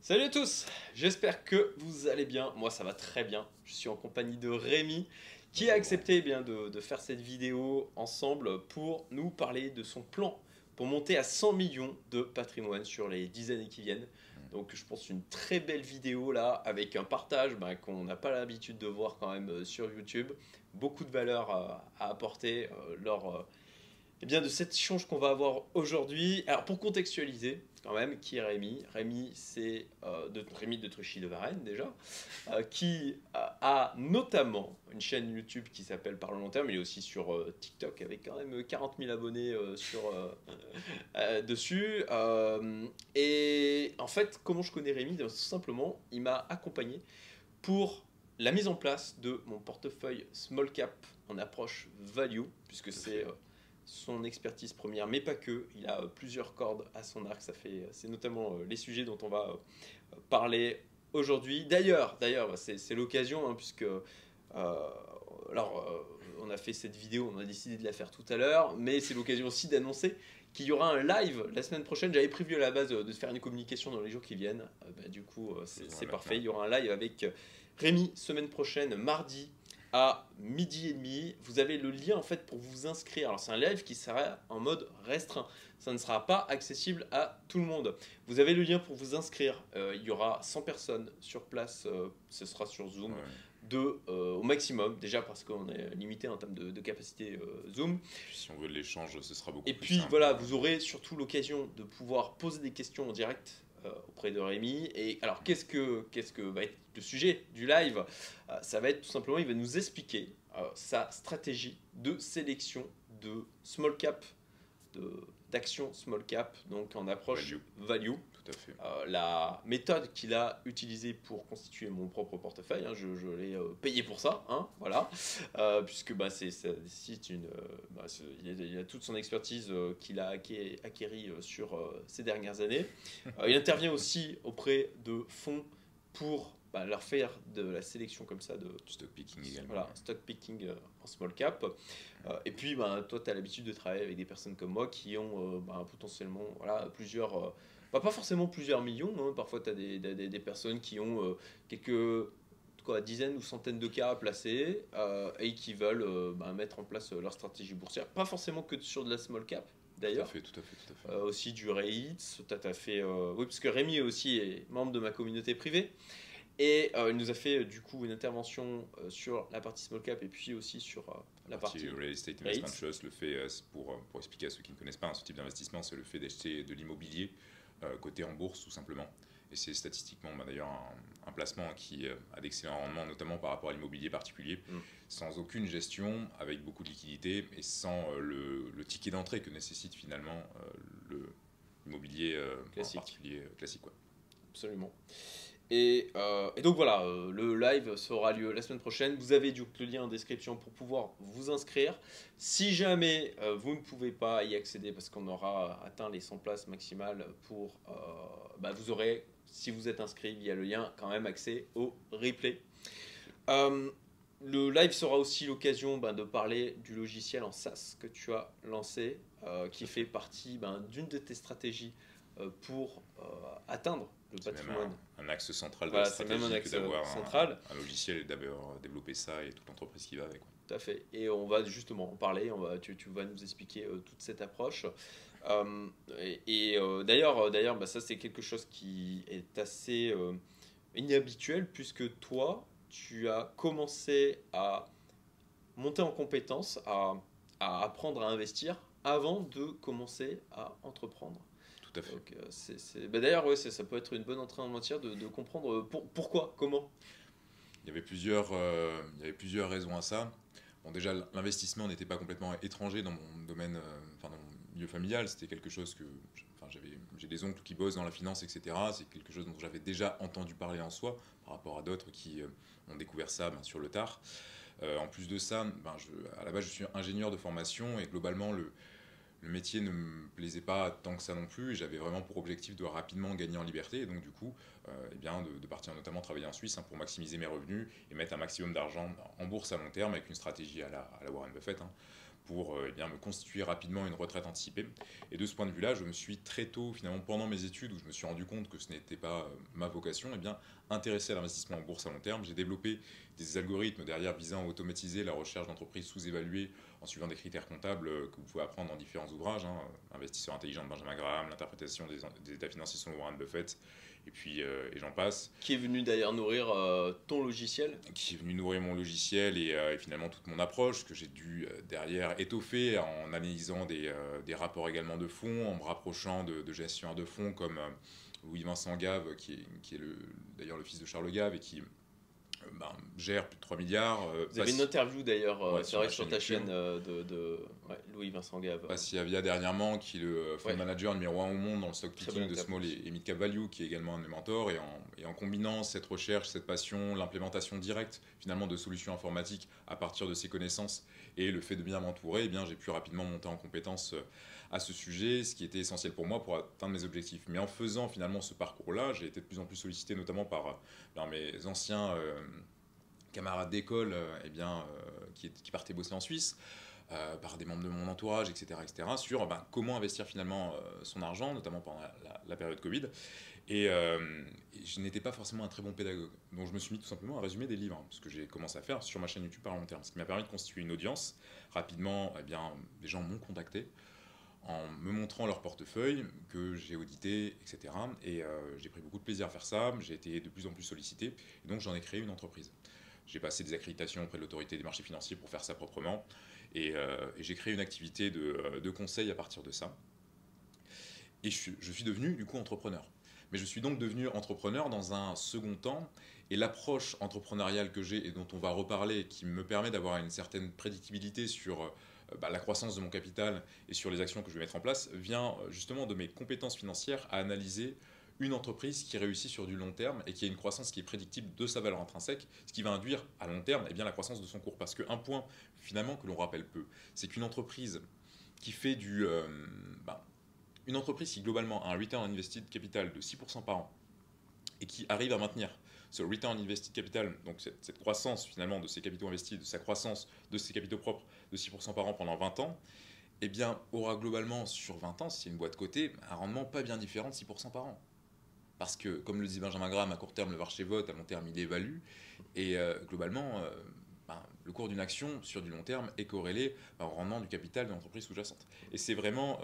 Salut à tous, j'espère que vous allez bien. Moi ça va très bien. Je suis en compagnie de Rémi qui a Bonjour. accepté de faire cette vidéo ensemble pour nous parler de son plan pour monter à 100 millions de patrimoine sur les 10 années qui viennent. Donc je pense une très belle vidéo là avec un partage qu'on n'a pas l'habitude de voir quand même sur YouTube. Beaucoup de valeur à apporter lors de cet échange qu'on va avoir aujourd'hui. Alors pour contextualiser quand même, qui est Rémi? Rémi, c'est Rémi de Truchy de Varennes déjà, qui a notamment une chaîne YouTube qui s'appelle Par le long terme. Il est aussi sur TikTok avec quand même 40 000 abonnés dessus. Et en fait, comment je connais Rémi? Tout simplement, il m'a accompagné pour la mise en place de mon portefeuille small cap en approche value, puisque Tout à c'est fait. son expertise première, mais pas que. Il a plusieurs cordes à son arc. C'est notamment les sujets dont on va parler aujourd'hui. D'ailleurs, c'est l'occasion, hein, puisque on a fait cette vidéo, on a décidé de la faire tout à l'heure, mais c'est l'occasion aussi d'annoncer qu'il y aura un live la semaine prochaine. J'avais prévu à la base de faire une communication dans les jours qui viennent. Du coup, Faisons-la c'est parfait. maintenant. Il y aura un live avec Rémi semaine prochaine, mardi à midi et demi. Vous avez le lien en fait pour vous inscrire. Alors c'est un live qui sera en mode restreint. Ça ne sera pas accessible à tout le monde. Vous avez le lien pour vous inscrire. Il y aura 100 personnes sur place. Ce sera sur Zoom Ouais. au maximum. Déjà parce qu'on est limité en termes de capacité Zoom. Puis si on veut de l'échange, ce sera beaucoup Et plus puis simple. voilà, vous aurez surtout l'occasion de pouvoir poser des questions en direct auprès de Rémi. Et alors, qu'est-ce que va être le sujet du live? Ça va être tout simplement, il va nous expliquer sa stratégie de sélection de small cap, d'action small cap, donc en approche Value, value. tout à fait. La méthode qu'il a utilisée pour constituer mon propre portefeuille, hein, je l'ai payé pour ça, hein, voilà, puisque il a toute son expertise qu'il a acquérie sur ces dernières années. Il intervient aussi auprès de fonds pour leur faire de la sélection comme ça de Du stock picking également. voilà, stock picking en small cap. Et puis, toi, tu as l'habitude de travailler avec des personnes comme moi qui ont potentiellement plusieurs, pas forcément plusieurs millions, hein. Parfois, tu as des personnes qui ont quelques dizaines ou centaines de cas à placer et qui veulent mettre en place leur stratégie boursière. Pas forcément que sur de la small cap, Tout à d'ailleurs. fait, tout à fait, tout à fait. Aussi du REITs, t'as fait... oui, parce que Rémi aussi est membre de ma communauté privée. Et il nous a fait du coup une intervention sur la partie small cap et puis aussi sur la La partie partie Real Estate Investment REITs. Trust, le fait, pour expliquer à ceux qui ne connaissent pas ce type d'investissement, c'est le fait d'acheter de l'immobilier coté en bourse tout simplement. Et c'est statistiquement d'ailleurs un placement qui a d'excellents rendements, notamment par rapport à l'immobilier particulier, Mm. sans aucune gestion, avec beaucoup de liquidité et sans le ticket d'entrée que nécessite finalement l'immobilier en Classique, particulier classique. Quoi. absolument. Et donc voilà, le live aura lieu la semaine prochaine. Vous avez le lien en description pour pouvoir vous inscrire. Si jamais vous ne pouvez pas y accéder parce qu'on aura atteint les 100 places maximales vous aurez, si vous êtes inscrit via le lien, quand même accès au replay. Euh, le live sera aussi l'occasion de parler du logiciel en SaaS que tu as lancé, qui fait partie d'une de tes stratégies pour atteindre le C'est même patrimoine. un axe central de la Voilà, c'est même un stratégie que axe d'avoir central, un logiciel et d'abord développer ça et toute l'entreprise qui va avec. Quoi. tout à fait. Et on va justement en parler, tu vas nous expliquer toute cette approche. D'ailleurs, ça c'est quelque chose qui est assez inhabituel puisque toi, tu as commencé à monter en compétence, à apprendre à investir avant de commencer à entreprendre. Tout à fait. Donc, d'ailleurs, ouais, ça peut être une bonne entrée en matière de comprendre pourquoi, comment. Il y avait plusieurs raisons à ça. Bon, déjà, l'investissement n'était pas complètement étranger dans mon domaine, dans mon milieu familial. C'était quelque chose que, j'ai des oncles qui bossent dans la finance, etc. C'est quelque chose dont j'avais déjà entendu parler en soi, par rapport à d'autres qui ont découvert ça sur le tard. En plus de ça, à la base, je suis ingénieur de formation et globalement, le métier ne me plaisait pas tant que ça non plus. Et j'avais vraiment pour objectif de rapidement gagner en liberté. Et donc, du coup, de partir notamment travailler en Suisse pour maximiser mes revenus et mettre un maximum d'argent en bourse à long terme avec une stratégie à la Warren Buffett pour eh bien, me constituer rapidement une retraite anticipée. Et de ce point de vue-là, je me suis très tôt, finalement, pendant mes études, où je me suis rendu compte que ce n'était pas ma vocation, eh bien, intéressé à l'investissement en bourse à long terme. J'ai développé des algorithmes derrière visant à automatiser la recherche d'entreprises sous-évaluées en suivant des critères comptables que vous pouvez apprendre dans différents ouvrages. Investisseur intelligent de Benjamin Graham, l'interprétation des états financiers selon Warren Buffett, et puis et j'en passe. Qui est venu d'ailleurs nourrir ton logiciel. Qui est venu nourrir mon logiciel et finalement toute mon approche, que j'ai dû derrière étoffer en analysant des rapports également de fonds, en me rapprochant de gestionnaires de fonds comme Louis-Vincent Gave, qui est d'ailleurs le fils de Charles Gave et qui gère plus de 3 milliards. Vous avez une interview d'ailleurs, ouais, c'est vrai, sur ta YouTube. chaîne ouais, Louis-Vincent Gave. Passi Avia dernièrement, qui est le fund Ouais. manager numéro 1 au monde dans le stock Très picking bonne de Small et Mid Cap Value, qui est également un de mes mentors, et en combinant cette recherche, cette passion, l'implémentation directe finalement de solutions informatiques à partir de ces connaissances et le fait de bien m'entourer, eh bien j'ai pu rapidement monter en compétence à ce sujet, ce qui était essentiel pour moi pour atteindre mes objectifs. Mais en faisant finalement ce parcours-là, j'ai été de plus en plus sollicité notamment par mes anciens camarades d'école qui partaient bosser en Suisse, par des membres de mon entourage, etc. sur comment investir finalement son argent, notamment pendant la période Covid. Et je n'étais pas forcément un très bon pédagogue. Donc je me suis mis tout simplement à résumer des livres, ce que j'ai commencé à faire sur ma chaîne YouTube par long terme, ce qui m'a permis de constituer une audience. Rapidement, des gens m'ont contacté en me montrant leur portefeuille que j'ai audité, etc. Et j'ai pris beaucoup de plaisir à faire ça, j'ai été de plus en plus sollicité, et donc j'en ai créé une entreprise. J'ai passé des accréditations auprès de l'autorité des marchés financiers pour faire ça proprement, et j'ai créé une activité de conseil à partir de ça. Et je suis devenu du coup entrepreneur. Mais je suis donc devenu entrepreneur dans un second temps, et l'approche entrepreneuriale que j'ai et dont on va reparler, qui me permet d'avoir une certaine prédictibilité sur la croissance de mon capital et sur les actions que je vais mettre en place, vient justement de mes compétences financières à analyser une entreprise qui réussit sur du long terme et qui a une croissance qui est prédictible de sa valeur intrinsèque, ce qui va induire à long terme la croissance de son cours. Parce qu'un point finalement que l'on rappelle peu, c'est qu'une entreprise qui fait une entreprise qui globalement a un return on invested capital de 6% par an et qui arrive à maintenir ce return on invested capital, donc cette croissance finalement de ses capitaux investis, de sa croissance de ses capitaux propres de 6% par an pendant 20 ans, aura globalement sur 20 ans, si c'est une boîte cotée, un rendement pas bien différent de 6% par an. Parce que, comme le dit Benjamin Graham, à court terme, le marché vote, à long terme, il évalue. Et globalement, le cours d'une action sur du long terme est corrélé au rendement du capital de l'entreprise sous-jacente. Et c'est vraiment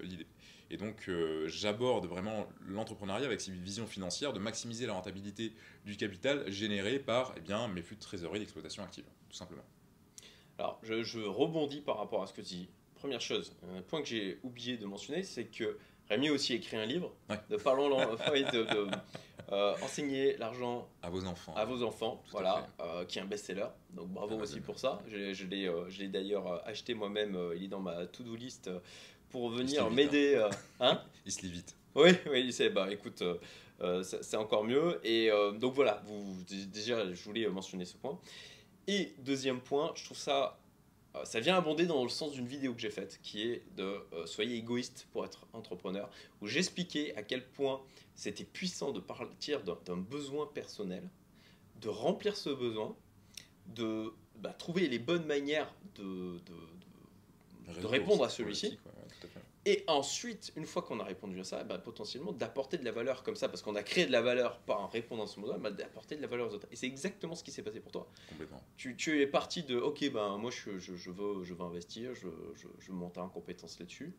l'idée. Et donc, j'aborde vraiment l'entrepreneuriat avec cette vision financière de maximiser la rentabilité du capital généré par mes flux de trésorerie d'exploitation active, tout simplement. Alors, je rebondis par rapport à ce que tu dis. Première chose, un point que j'ai oublié de mentionner, c'est que Rémi a aussi écrit un livre de enseigner l'argent à vos enfants. Voilà, qui est un best-seller. Donc bravo aussi pour ça. Je l'ai d'ailleurs acheté moi-même, il est dans ma to-do list pour venir m'aider. Il se lit vite. Oui, c'est écoute, c'est encore mieux. Et donc voilà, déjà je voulais mentionner ce point. Et deuxième point, je trouve ça vient abonder dans le sens d'une vidéo que j'ai faite, qui est de soyez égoïste pour être entrepreneur, où j'expliquais à quel point c'était puissant de partir d'un besoin personnel, de remplir ce besoin, de trouver les bonnes manières de répondre à celui-ci. Et ensuite, une fois qu'on a répondu à ça, potentiellement d'apporter de la valeur comme ça, parce qu'on a créé de la valeur par en répondant à ce besoin, d'apporter de la valeur aux autres. Et c'est exactement ce qui s'est passé pour toi. Complètement. Tu es parti de, ok, moi je veux investir, je veux monter en compétence là-dessus.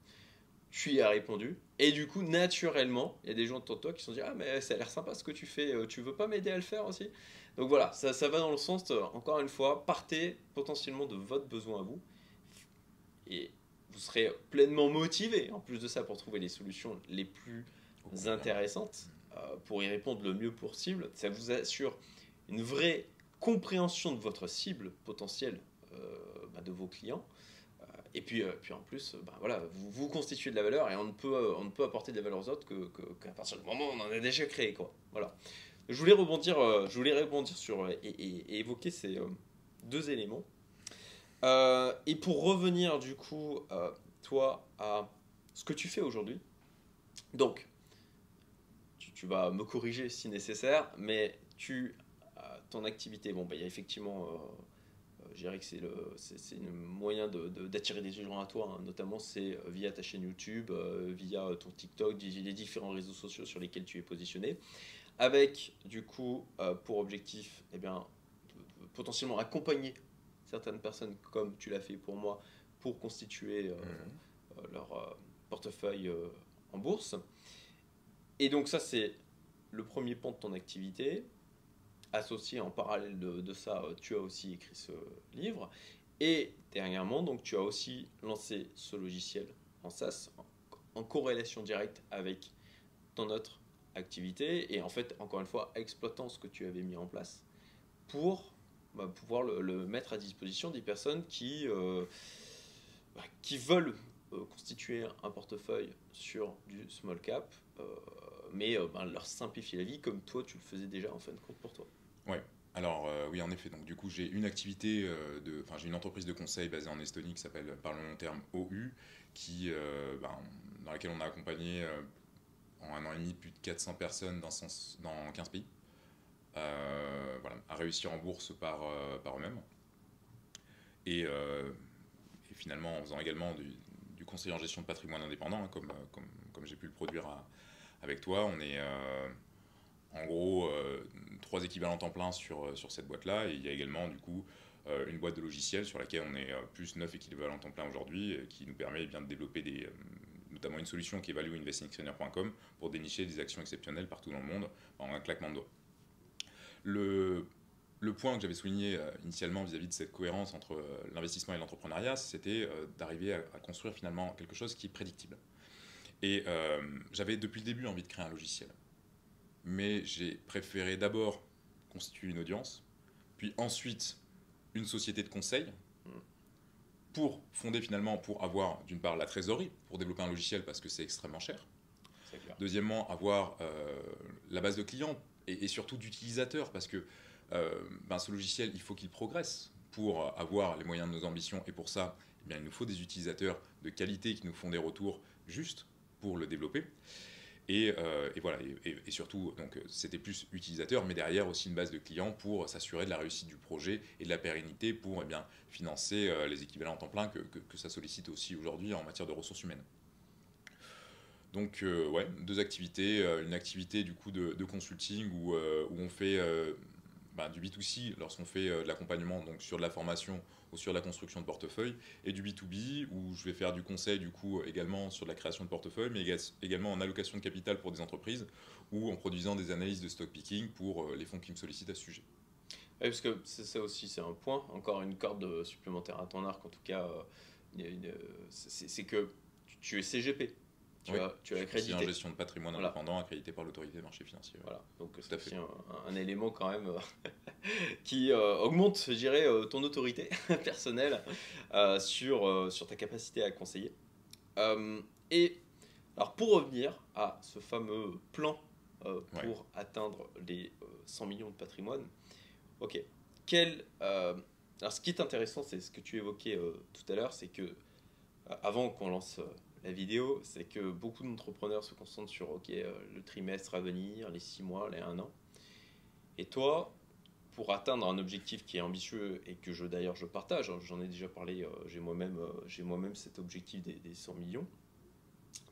Tu y as répondu. Et du coup, naturellement, il y a des gens autour de toi qui se sont dit, ah mais ça a l'air sympa ce que tu fais, tu veux pas m'aider à le faire aussi? Donc voilà, ça va dans le sens, encore une fois, partez potentiellement de votre besoin à vous. Et vous serez pleinement motivé, en plus de ça, pour trouver les solutions les plus intéressantes, pour y répondre le mieux possible. Ça vous assure une vraie compréhension de votre cible potentielle, de vos clients. Et puis en plus, vous constituez de la valeur, et on ne peut apporter de la valeur aux autres qu'à partir du moment où on en a déjà créé, quoi. Voilà. Je voulais rebondir sur et évoquer ces deux éléments. Et pour revenir du coup, toi, à ce que tu fais aujourd'hui, donc, tu vas me corriger si nécessaire, mais ton activité, il y a effectivement, je dirais que c'est un moyen d'attirer des gens à toi, hein. Notamment c'est via ta chaîne YouTube, via ton TikTok, les différents réseaux sociaux sur lesquels tu es positionné, avec du coup pour objectif potentiellement accompagner certaines personnes comme tu l'as fait pour moi pour constituer leur portefeuille en bourse. Et donc ça c'est le premier pan de ton activité. Associé en parallèle de ça, tu as aussi écrit ce livre. Et dernièrement, donc, tu as aussi lancé ce logiciel en SaaS, en corrélation directe avec ton autre activité. Et en fait, encore une fois, exploitant ce que tu avais mis en place pour pouvoir le mettre à disposition des personnes qui veulent constituer un portefeuille sur du small cap, mais leur simplifier la vie comme toi tu le faisais déjà en fin de compte pour toi. Ouais. Alors oui, en effet. Donc du coup, j'ai une activité j'ai une entreprise de conseil basée en Estonie qui s'appelle Parlons long terme OU, qui dans laquelle on a accompagné en un an et demi plus de 400 personnes dans 15 pays, à réussir en bourse par eux-mêmes. Et finalement, en faisant également du conseil en gestion de patrimoine indépendant, hein, comme j'ai pu le produire avec toi, on est en gros 3 équivalents temps plein sur cette boîte-là. Et il y a également du coup une boîte de logiciels sur laquelle on est plus 9 équivalents temps plein aujourd'hui, qui nous permet de développer notamment une solution qui est valueinvestingtrainer.com pour dénicher des actions exceptionnelles partout dans le monde en un claquement de doigts. Le point que j'avais souligné initialement vis-à-vis de cette cohérence entre l'investissement et l'entrepreneuriat, c'était d'arriver à construire finalement quelque chose qui est prédictible. Et j'avais depuis le début envie de créer un logiciel. Mais j'ai préféré d'abord constituer une audience, puis ensuite une société de conseil, pour avoir d'une part la trésorerie, pour développer un logiciel parce que c'est extrêmement cher. C'est clair. Deuxièmement, avoir la base de clients et surtout d'utilisateurs, parce que ce logiciel, il faut qu'il progresse pour avoir les moyens de nos ambitions. Et pour ça, il nous faut des utilisateurs de qualité qui nous font des retours justes pour le développer. Et voilà, et surtout, donc, c'était plus utilisateur, mais derrière aussi une base de clients pour s'assurer de la réussite du projet et de la pérennité pour financer les équivalents en temps plein que ça sollicite aussi aujourd'hui en matière de ressources humaines. Donc, 2 activités. Une activité du coup de consulting où on fait du B2C lorsqu'on fait de l'accompagnement donc sur de la formation ou sur la construction de portefeuille, et du B2B où je vais faire du conseil du coup également sur de la création de portefeuille, mais également en allocation de capital pour des entreprises ou en produisant des analyses de stock picking pour les fonds qui me sollicitent à ce sujet. Oui, parce que ça aussi c'est un point, encore une corde supplémentaire à ton arc en tout cas, c'est que tu es CGP. Tu as accrédité. En gestion de patrimoine indépendant accrédité par l'autorité des marchés financiers. Voilà, donc c'est aussi un élément quand même qui augmente, je dirais, ton autorité personnelle sur ta capacité à conseiller. Et alors pour revenir à ce fameux plan pour atteindre les 100 millions de patrimoine, ok. Alors ce qui est intéressant, c'est ce que tu évoquais tout à l'heure, c'est que avant qu'on lance la vidéo, c'est que beaucoup d'entrepreneurs se concentrent sur le trimestre à venir, les 6 mois, les 1 an. Et toi, pour atteindre un objectif qui est ambitieux et que d'ailleurs je partage, hein, j'en ai déjà parlé, j'ai moi-même cet objectif des 100 millions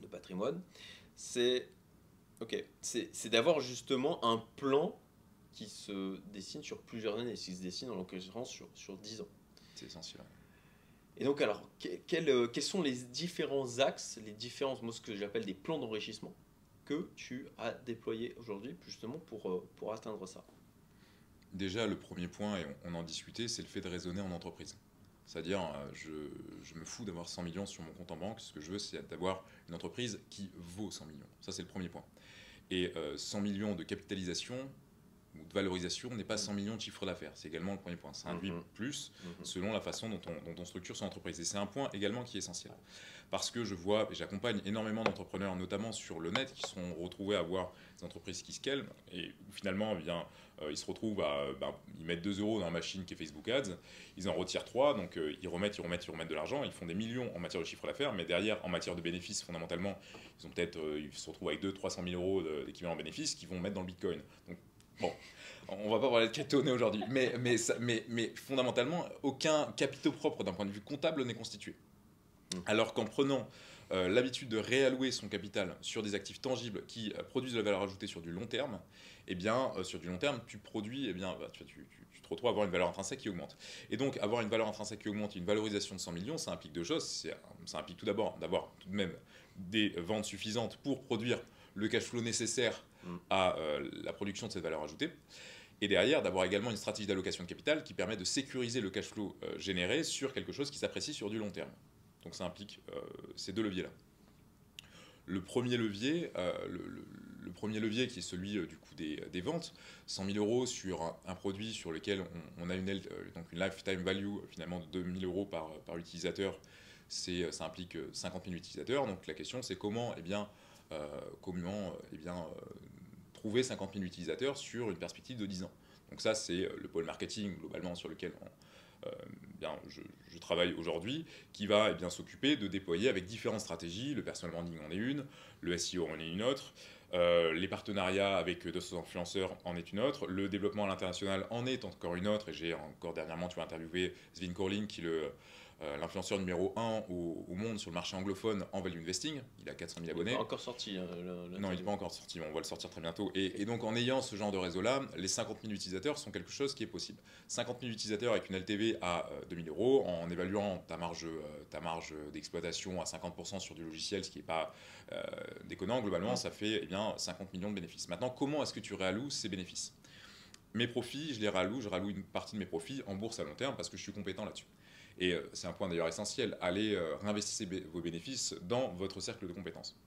de patrimoine, c'est d'avoir justement un plan qui se dessine sur plusieurs années, qui se dessine en l'occurrence sur 10 ans. C'est essentiel. Et donc, alors, quels sont les différents axes, moi, ce que j'appelle des plans d'enrichissement que tu as déployés aujourd'hui, justement, pour atteindre ça? Déjà, le premier point, et on en discutait, c'est le fait de raisonner en entreprise. C'est-à-dire, je me fous d'avoir 100 millions sur mon compte en banque, ce que je veux, c'est d'avoir une entreprise qui vaut 100 millions. Ça, c'est le premier point. Et 100 millions de capitalisation ou de valorisation n'est pas 100 millions de chiffre d'affaires. C'est également le premier point. Ça induit plus selon la façon dont on structure son entreprise. Et c'est un point également qui est essentiel. Parce que je vois, et j'accompagne énormément d'entrepreneurs, notamment sur le net, qui se sont retrouvés à avoir des entreprises qui scalent. Et finalement, ils se retrouvent ils mettent 2 euros dans la machine qui est Facebook Ads, ils en retirent 3, donc ils remettent de l'argent, ils font des millions en matière de chiffre d'affaires, mais derrière, en matière de bénéfices, fondamentalement, ils se retrouvent avec 200 000 300 000 euros d'équivalent en bénéfices qu'ils vont mettre dans le Bitcoin. Donc, bon, on va pas parler de crypto-monnaie aujourd'hui, mais fondamentalement, aucun capitaux propre d'un point de vue comptable n'est constitué. Alors qu'en prenant l'habitude de réallouer son capital sur des actifs tangibles qui produisent de la valeur ajoutée sur du long terme, eh bien, sur du long terme, tu produis, eh bien, tu te retrouves à avoir une valeur intrinsèque qui augmente. Et donc, avoir une valeur intrinsèque qui augmente, une valorisation de 100 millions, ça implique deux choses. Ça implique tout d'abord d'avoir tout de même des ventes suffisantes pour produire le cash flow nécessaire à la production de cette valeur ajoutée. Et derrière, d'avoir également une stratégie d'allocation de capital qui permet de sécuriser le cash flow généré sur quelque chose qui s'apprécie sur du long terme. Donc ça implique ces deux leviers-là. Le premier levier qui est celui du coup des ventes, 100 000 euros sur un produit sur lequel on a donc une lifetime value finalement de 2 000 euros par utilisateur, ça implique 50 000 utilisateurs. Donc la question c'est comment trouver 50 000 utilisateurs sur une perspective de 10 ans. Donc ça c'est le pôle marketing globalement sur lequel je travaille aujourd'hui, qui va s'occuper de déployer avec différentes stratégies. Le personal branding en est une, le SEO en est une autre, les partenariats avec d'autres influenceurs en est une autre, le développement à l'international en est encore une autre, et j'ai encore dernièrement interviewé Svin Korling, qui est l'influenceur numéro 1 au monde sur le marché anglophone en value investing. Il a 400 000 abonnés. Il n'est pas encore sorti. Non, il n'est pas encore sorti, on va le sortir très bientôt. Et donc en ayant ce genre de réseau-là, les 50 000 utilisateurs sont quelque chose qui est possible. 50 000 utilisateurs avec une LTV à 2 000 euros, en évaluant ta marge d'exploitation à 50% sur du logiciel, ce qui n'est pas déconnant, globalement, ça fait 50 millions de bénéfices. Maintenant, comment est-ce que tu réalloues ces bénéfices? Mes profits, je ralloue une partie de mes profits en bourse à long terme parce que je suis compétent là-dessus. Et c'est un point d'ailleurs essentiel, allez réinvestir vos bénéfices dans votre cercle de compétences.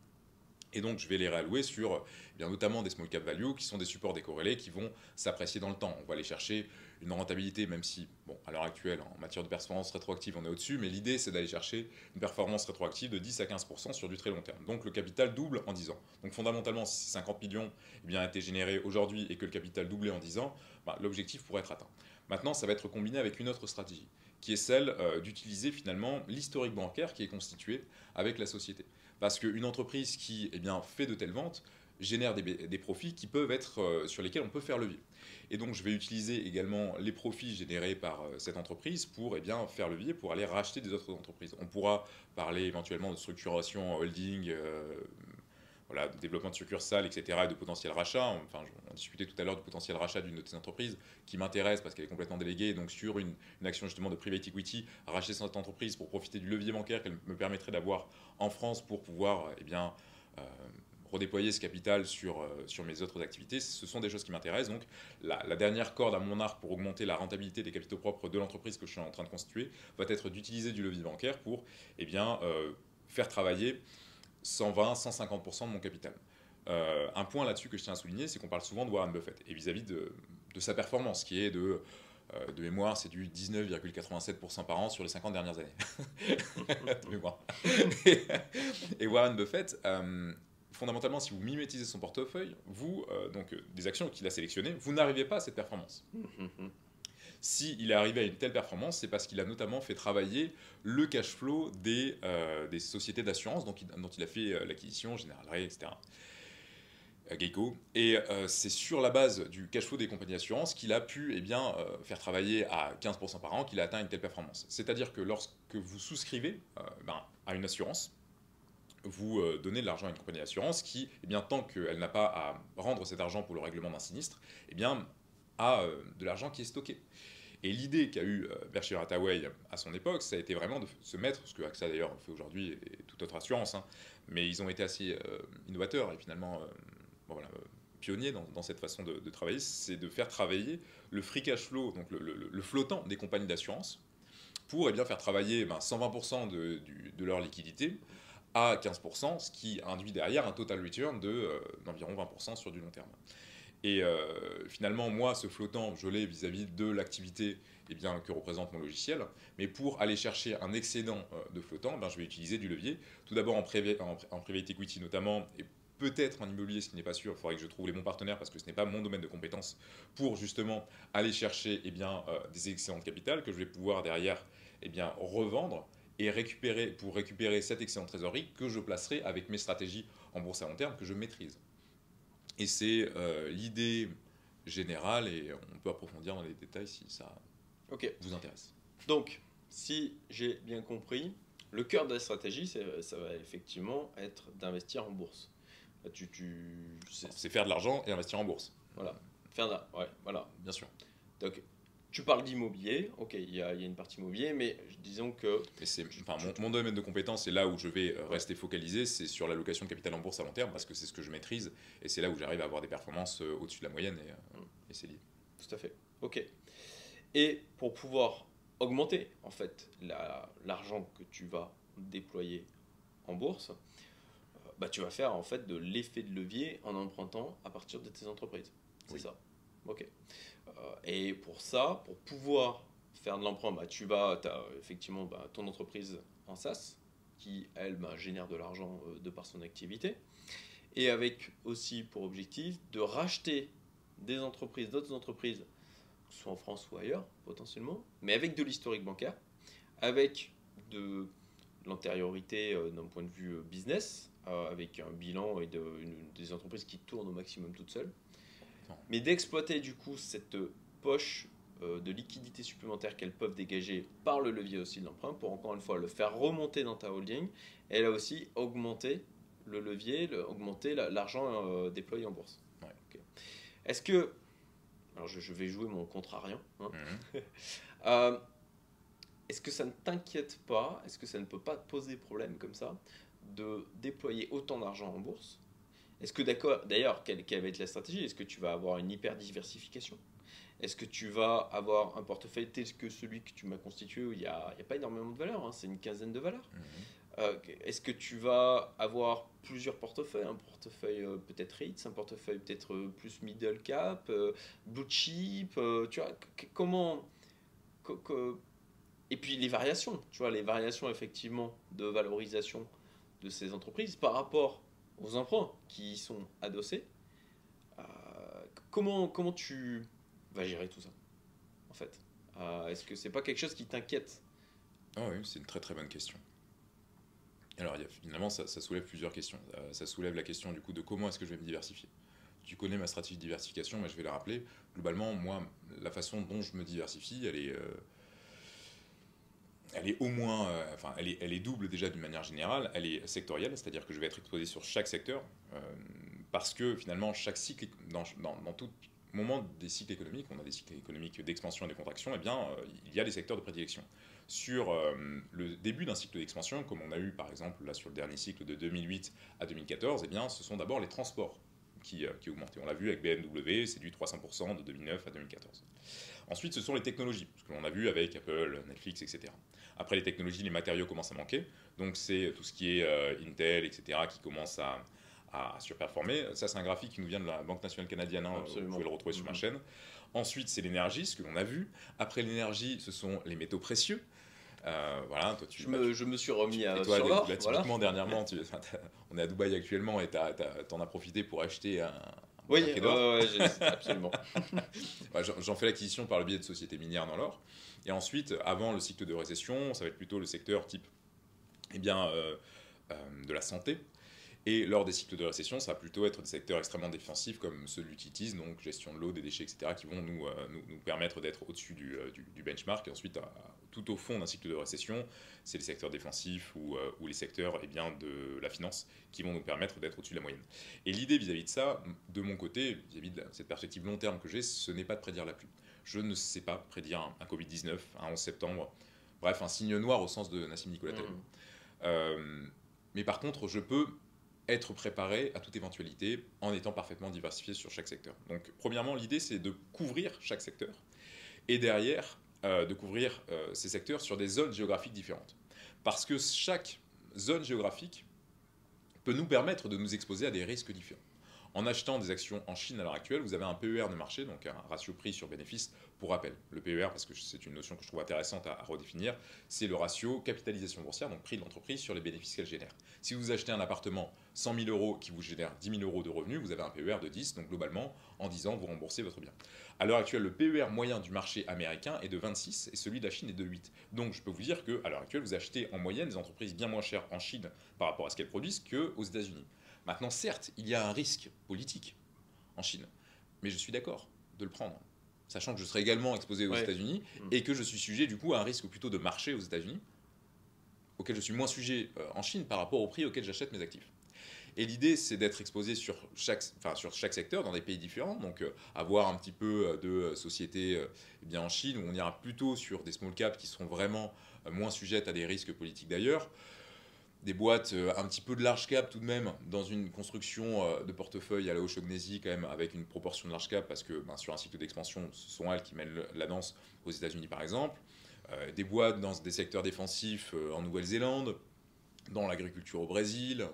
Et donc je vais les réallouer sur notamment des small cap value qui sont des supports décorrélés qui vont s'apprécier dans le temps. On va aller chercher une rentabilité, même si à l'heure actuelle en matière de performance rétroactive on est au-dessus, mais l'idée c'est d'aller chercher une performance rétroactive de 10 à 15% sur du très long terme. Donc le capital double en 10 ans. Donc fondamentalement si 50 millions a été généré aujourd'hui et que le capital doublé en 10 ans, l'objectif pourrait être atteint. Maintenant ça va être combiné avec une autre stratégie, qui est celle d'utiliser finalement l'historique bancaire qui est constitué avec la société. Parce qu'une entreprise qui fait de telles ventes génère des profits qui peuvent être, sur lesquels on peut faire levier. Et donc je vais utiliser également les profits générés par cette entreprise pour faire levier, pour aller racheter des autres entreprises. On pourra parler éventuellement de structuration holding, de développement de succursales, etc., et de potentiel rachat. Enfin, on discutait tout à l'heure du potentiel rachat d'une de ces entreprises qui m'intéresse parce qu'elle est complètement déléguée. Donc, sur une action justement de private equity, racheter cette entreprise pour profiter du levier bancaire qu'elle me permettrait d'avoir en France pour pouvoir redéployer ce capital sur mes autres activités, ce sont des choses qui m'intéressent. Donc, la dernière corde à mon arc pour augmenter la rentabilité des capitaux propres de l'entreprise que je suis en train de constituer va être d'utiliser du levier bancaire pour faire travailler 120-150% de mon capital. Un point là-dessus que je tiens à souligner, c'est qu'on parle souvent de Warren Buffett et vis-à-vis de sa performance qui est de mémoire, c'est du 19,87% par an sur les 50 dernières années. De mémoire. Et Warren Buffett, fondamentalement, si vous mimétisez son portefeuille, des actions qu'il a sélectionnées, vous n'arrivez pas à cette performance. S'il est arrivé à une telle performance, c'est parce qu'il a notamment fait travailler le cash flow des sociétés d'assurance dont il a fait l'acquisition, General Re, etc. Geico. Et c'est sur la base du cash flow des compagnies d'assurance qu'il a pu faire travailler à 15% par an qu'il a atteint une telle performance. C'est-à-dire que lorsque vous souscrivez à une assurance, vous donnez de l'argent à une compagnie d'assurance qui, tant qu'elle n'a pas à rendre cet argent pour le règlement d'un sinistre, a de l'argent qui est stocké. Et l'idée qu'a eu Berkshire Hathaway à son époque, ça a été vraiment de se mettre, ce que AXA d'ailleurs fait aujourd'hui et toute autre assurance, mais ils ont été assez innovateurs et finalement pionniers dans cette façon de travailler, c'est de faire travailler le free cash flow, donc le flottant des compagnies d'assurance, pour faire travailler 120% de leur liquidité à 15%, ce qui induit derrière un total return d'environ 20% sur du long terme. Et finalement, moi, ce flottant, je l'ai vis-à-vis de l'activité que représente mon logiciel. Mais pour aller chercher un excédent de flottant, je vais utiliser du levier. Tout d'abord en private equity notamment, et peut-être en immobilier, ce qui n'est pas sûr. Il faudrait que je trouve les bons partenaires parce que ce n'est pas mon domaine de compétence pour justement aller chercher des excédents de capital que je vais pouvoir derrière revendre et récupérer cet excédent de trésorerie que je placerai avec mes stratégies en bourse à long terme que je maîtrise. Et c'est l'idée générale et on peut approfondir dans les détails si ça Ok. vous intéresse. Donc, si j'ai bien compris, le cœur de la stratégie, ça va effectivement être d'investir en bourse. C'est faire de l'argent et investir en bourse. Voilà, faire là, ouais, voilà. Bien sûr. Donc, tu parles d'immobilier, ok, il y a une partie immobilier, mais disons que... Mais mon domaine de compétence, c'est là où je vais rester focalisé, c'est sur l'allocation de capital en bourse à long terme, parce que c'est ce que je maîtrise, et c'est là où j'arrive à avoir des performances au-dessus de la moyenne, et c'est lié. Tout à fait, ok. Et pour pouvoir augmenter, en fait, l'argent que tu vas déployer en bourse, bah, tu vas faire en fait de l'effet de levier en empruntant à partir de tes entreprises. C'est Oui. ça. Ok. Et pour ça, pour pouvoir faire de l'emprunt, bah, tu as effectivement ton entreprise en SaaS qui, elle, génère de l'argent de par son activité. Et avec aussi pour objectif de racheter des entreprises, d'autres entreprises, soit en France ou ailleurs potentiellement, mais avec de l'historique bancaire, avec de l'antériorité d'un point de vue business, avec un bilan et des entreprises qui tournent au maximum toutes seules, mais d'exploiter du coup cette poche de liquidité supplémentaire qu'elles peuvent dégager par le levier aussi de l'emprunt pour encore une fois le faire remonter dans ta holding et là aussi augmenter le levier, augmenter l'argent déployé en bourse. Ouais. Okay. Est-ce que, alors je vais jouer mon contrariant, hein. Est-ce que ça ne t'inquiète pas, est-ce que ça ne peut pas te poser problème comme ça de déployer autant d'argent en bourse? Est-ce que d'ailleurs, quelle va être la stratégie? Est-ce que tu vas avoir une hyper diversification? Est-ce que tu vas avoir un portefeuille tel que celui que tu m'as constitué où il n'y a pas énormément de valeurs, hein, c'est une quinzaine de valeurs? Est-ce que tu vas avoir plusieurs portefeuilles? Un portefeuille peut-être REITs, un portefeuille peut-être plus middle cap, blue chip, tu vois, comment... Et puis les variations, tu vois, les variations effectivement de valorisation de ces entreprises par rapport aux emprunts qui y sont adossés. Comment tu vas gérer tout ça, en fait? Est-ce que c'est pas quelque chose qui t'inquiète? Ah oui, c'est une très très bonne question. Alors finalement, ça soulève plusieurs questions. Ça soulève la question du coup de comment est-ce que je vais me diversifier. Tu connais ma stratégie de diversification, mais je vais la rappeler. Globalement, moi, la façon dont je me diversifie, elle est au moins, elle est double déjà d'une manière générale. Elle est sectorielle, c'est-à-dire que je vais être exposé sur chaque secteur, parce que finalement, chaque cycle, dans tout moment des cycles économiques, on a des cycles économiques d'expansion et de contraction, et bien, il y a des secteurs de prédilection. Sur le début d'un cycle d'expansion, comme on a eu par exemple là sur le dernier cycle de 2008 à 2014, eh bien, ce sont d'abord les transports qui augmentent. Et on l'a vu avec BMW, c'est du 300% de 2009 à 2014. Ensuite, ce sont les technologies, ce que l'on a vu avec Apple, Netflix, etc. Après les technologies, les matériaux commencent à manquer. Donc c'est tout ce qui est Intel, etc., qui commence à surperformer. Ça, c'est un graphique qui nous vient de la Banque nationale canadienne. Hein, vous pouvez le retrouver sur ma chaîne. Ensuite, c'est l'énergie, ce que l'on a vu. Après l'énergie, ce sont les métaux précieux. Voilà, toi, je me suis remis à sur l'or. Typiquement, voilà. Dernièrement, on est à Dubaï actuellement et t'en as profité pour acheter un paquet d'or. Oui, absolument. J'en fais l'acquisition par le biais de sociétés minières dans l'or. Et ensuite, avant le cycle de récession, ça va être plutôt le secteur type de la santé. Et lors des cycles de récession, ça va plutôt être des secteurs extrêmement défensifs comme ceux de l'utilities, donc gestion de l'eau, des déchets, etc., qui vont nous permettre d'être au-dessus du benchmark. Et ensuite, tout au fond d'un cycle de récession, c'est les secteurs défensifs ou les secteurs de la finance qui vont nous permettre d'être au-dessus de la moyenne. Et l'idée vis-à-vis de ça, de mon côté, vis-à-vis de cette perspective long terme que j'ai, ce n'est pas de prédire la pluie. Je ne sais pas prédire un Covid-19, un 11 septembre, bref, un signe noir au sens de Nassim Nicolas Taleb. Mais par contre, je peux être préparé à toute éventualité en étant parfaitement diversifié sur chaque secteur. Donc, premièrement, l'idée, c'est de couvrir chaque secteur et derrière, de couvrir ces secteurs sur des zones géographiques différentes. Parce que chaque zone géographique peut nous permettre de nous exposer à des risques différents. En achetant des actions en Chine à l'heure actuelle, vous avez un PER de marché, donc un ratio prix sur bénéfice. Pour rappel, le PER, parce que c'est une notion que je trouve intéressante à redéfinir, c'est le ratio capitalisation boursière, donc prix de l'entreprise sur les bénéfices qu'elle génère. Si vous achetez un appartement 100 000 euros qui vous génère 10 000 euros de revenus, vous avez un PER de 10, donc globalement, en 10 ans, vous remboursez votre bien. À l'heure actuelle, le PER moyen du marché américain est de 26 et celui de la Chine est de 8. Donc je peux vous dire qu'à l'heure actuelle, vous achetez en moyenne des entreprises bien moins chères en Chine par rapport à ce qu'elles produisent qu'aux États-Unis. Maintenant, certes, il y a un risque politique en Chine, mais je suis d'accord. de le prendre, sachant que je serai également exposé aux États-Unis et que je suis sujet du coup à un risque plutôt de marché aux États-Unis, auquel je suis moins sujet en Chine par rapport au prix auquel j'achète mes actifs. Et l'idée, c'est d'être exposé sur chaque secteur dans des pays différents. Donc, avoir un petit peu de sociétés bien en Chine, où on ira plutôt sur des small caps qui seront vraiment moins sujettes à des risques politiques d'ailleurs. Des boîtes un petit peu de large cap tout de même, dans une construction de portefeuille à la O'Shaughnessy, quand même, avec une proportion de large cap, parce que sur un cycle d'expansion, ce sont elles qui mènent la danse aux États-Unis par exemple. Des boîtes dans des secteurs défensifs en Nouvelle-Zélande, dans l'agriculture au Brésil,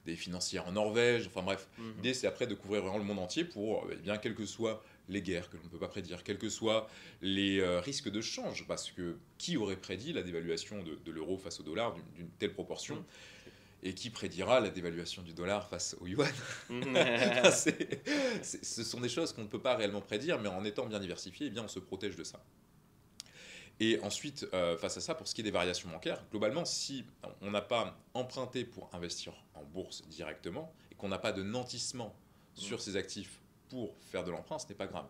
des financières en Norvège, enfin bref. L'idée, c'est après de couvrir vraiment le monde entier pour, bien, quelles que soient les guerres que l'on ne peut pas prédire, quels que soient les risques de change, parce que qui aurait prédit la dévaluation de l'euro face au dollar d'une telle proportion et qui prédira la dévaluation du dollar face au yuan. Ce sont des choses qu'on ne peut pas réellement prédire, mais en étant bien diversifié, eh bien, on se protège de ça. Et ensuite, face à ça, pour ce qui est des variations bancaires, globalement, si on n'a pas emprunté pour investir en bourse directement et qu'on n'a pas de nantissement sur ses actifs pour faire de l'emprunt, ce n'est pas grave.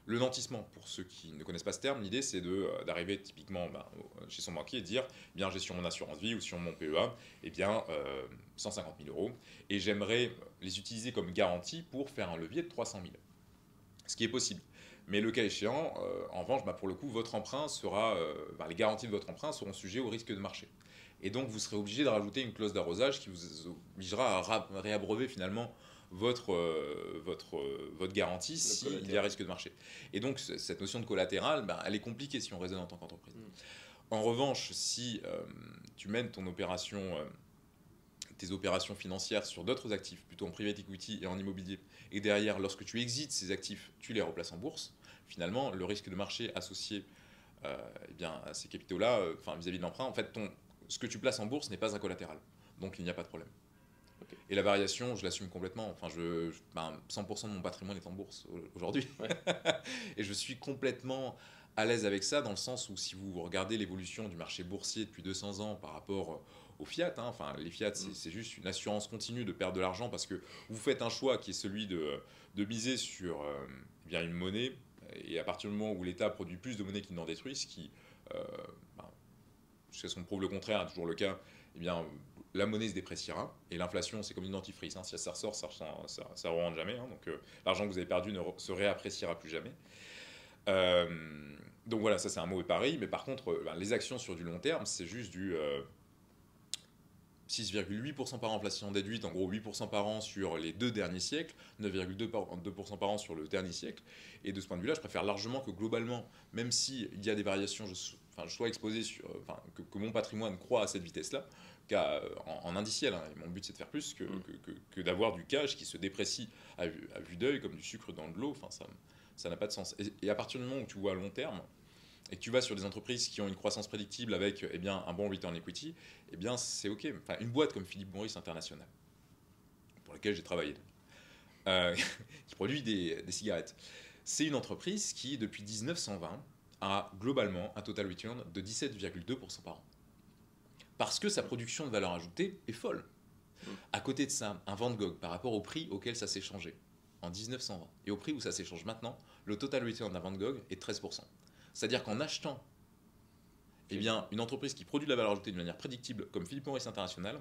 Le nantissement, pour ceux qui ne connaissent pas ce terme, l'idée c'est d'arriver typiquement chez son banquier et de dire bien, j'ai sur mon assurance vie ou sur mon PEA 150 000 euros et j'aimerais les utiliser comme garantie pour faire un levier de 300 000. Ce qui est possible. Mais le cas échéant, en revanche, pour le coup, votre emprunt sera, les garanties de votre emprunt seront sujettes au risque de marché. Et donc, vous serez obligé de rajouter une clause d'arrosage qui vous obligera à réabreuver finalement votre garantie s'il y a risque de marché. Et donc, cette notion de collatéral, elle est compliquée si on raisonne en tant qu'entreprise. En revanche, si tu mènes tes opérations financières sur d'autres actifs, plutôt en private equity et en immobilier, et derrière, lorsque tu exites ces actifs, tu les replaces en bourse, finalement, le risque de marché associé à ces capitaux-là, vis-à-vis de l'emprunt, en fait, ce que tu places en bourse n'est pas un collatéral. Donc, il n'y a pas de problème. Okay. Et la variation, je l'assume complètement. 100% de mon patrimoine est en bourse aujourd'hui. Ouais. Et je suis complètement à l'aise avec ça, dans le sens où si vous regardez l'évolution du marché boursier depuis 200 ans par rapport aux fiat, les fiat, c'est juste une assurance continue de perdre de l'argent parce que vous faites un choix qui est celui de miser sur une monnaie, et à partir du moment où l'État produit plus de monnaie qu'il n'en détruit, ce qui, jusqu'à ce qu'on prouve le contraire, est toujours le cas, la monnaie se dépréciera, et l'inflation, c'est comme une dentifrice, si ça ressort, ça ne re-rentre jamais, donc l'argent que vous avez perdu ne se réappréciera plus jamais. Donc voilà, ça c'est un mauvais pari, mais par contre, les actions sur du long terme, c'est juste du 6,8% par an inflation déduite, en gros 8% par an sur les 2 derniers siècles, 9,2% par an sur le dernier siècle. Et de ce point de vue-là, je préfère largement que globalement, même s'il y a des variations, je sois exposé que mon patrimoine croît à cette vitesse-là, en indiciel. Et mon but, c'est de faire plus que d'avoir du cash qui se déprécie à vue d'œil comme du sucre dans de l'eau. Ça n'a pas de sens. Et à partir du moment où tu vois à long terme, et que tu vas sur des entreprises qui ont une croissance prédictible avec un bon return equity, c'est OK. Une boîte comme Philip Morris International, pour laquelle j'ai travaillé, qui produit des cigarettes, c'est une entreprise qui, depuis 1920, a globalement un total return de 17,2% par an. Parce que sa production de valeur ajoutée est folle. À côté de ça, un Van Gogh, par rapport au prix auquel ça s'est changé en 1920 et au prix où ça s'échange maintenant, le total return d'un Van Gogh est 13%. C'est-à-dire qu'en achetant une entreprise qui produit de la valeur ajoutée de manière prédictible comme Philip Morris International,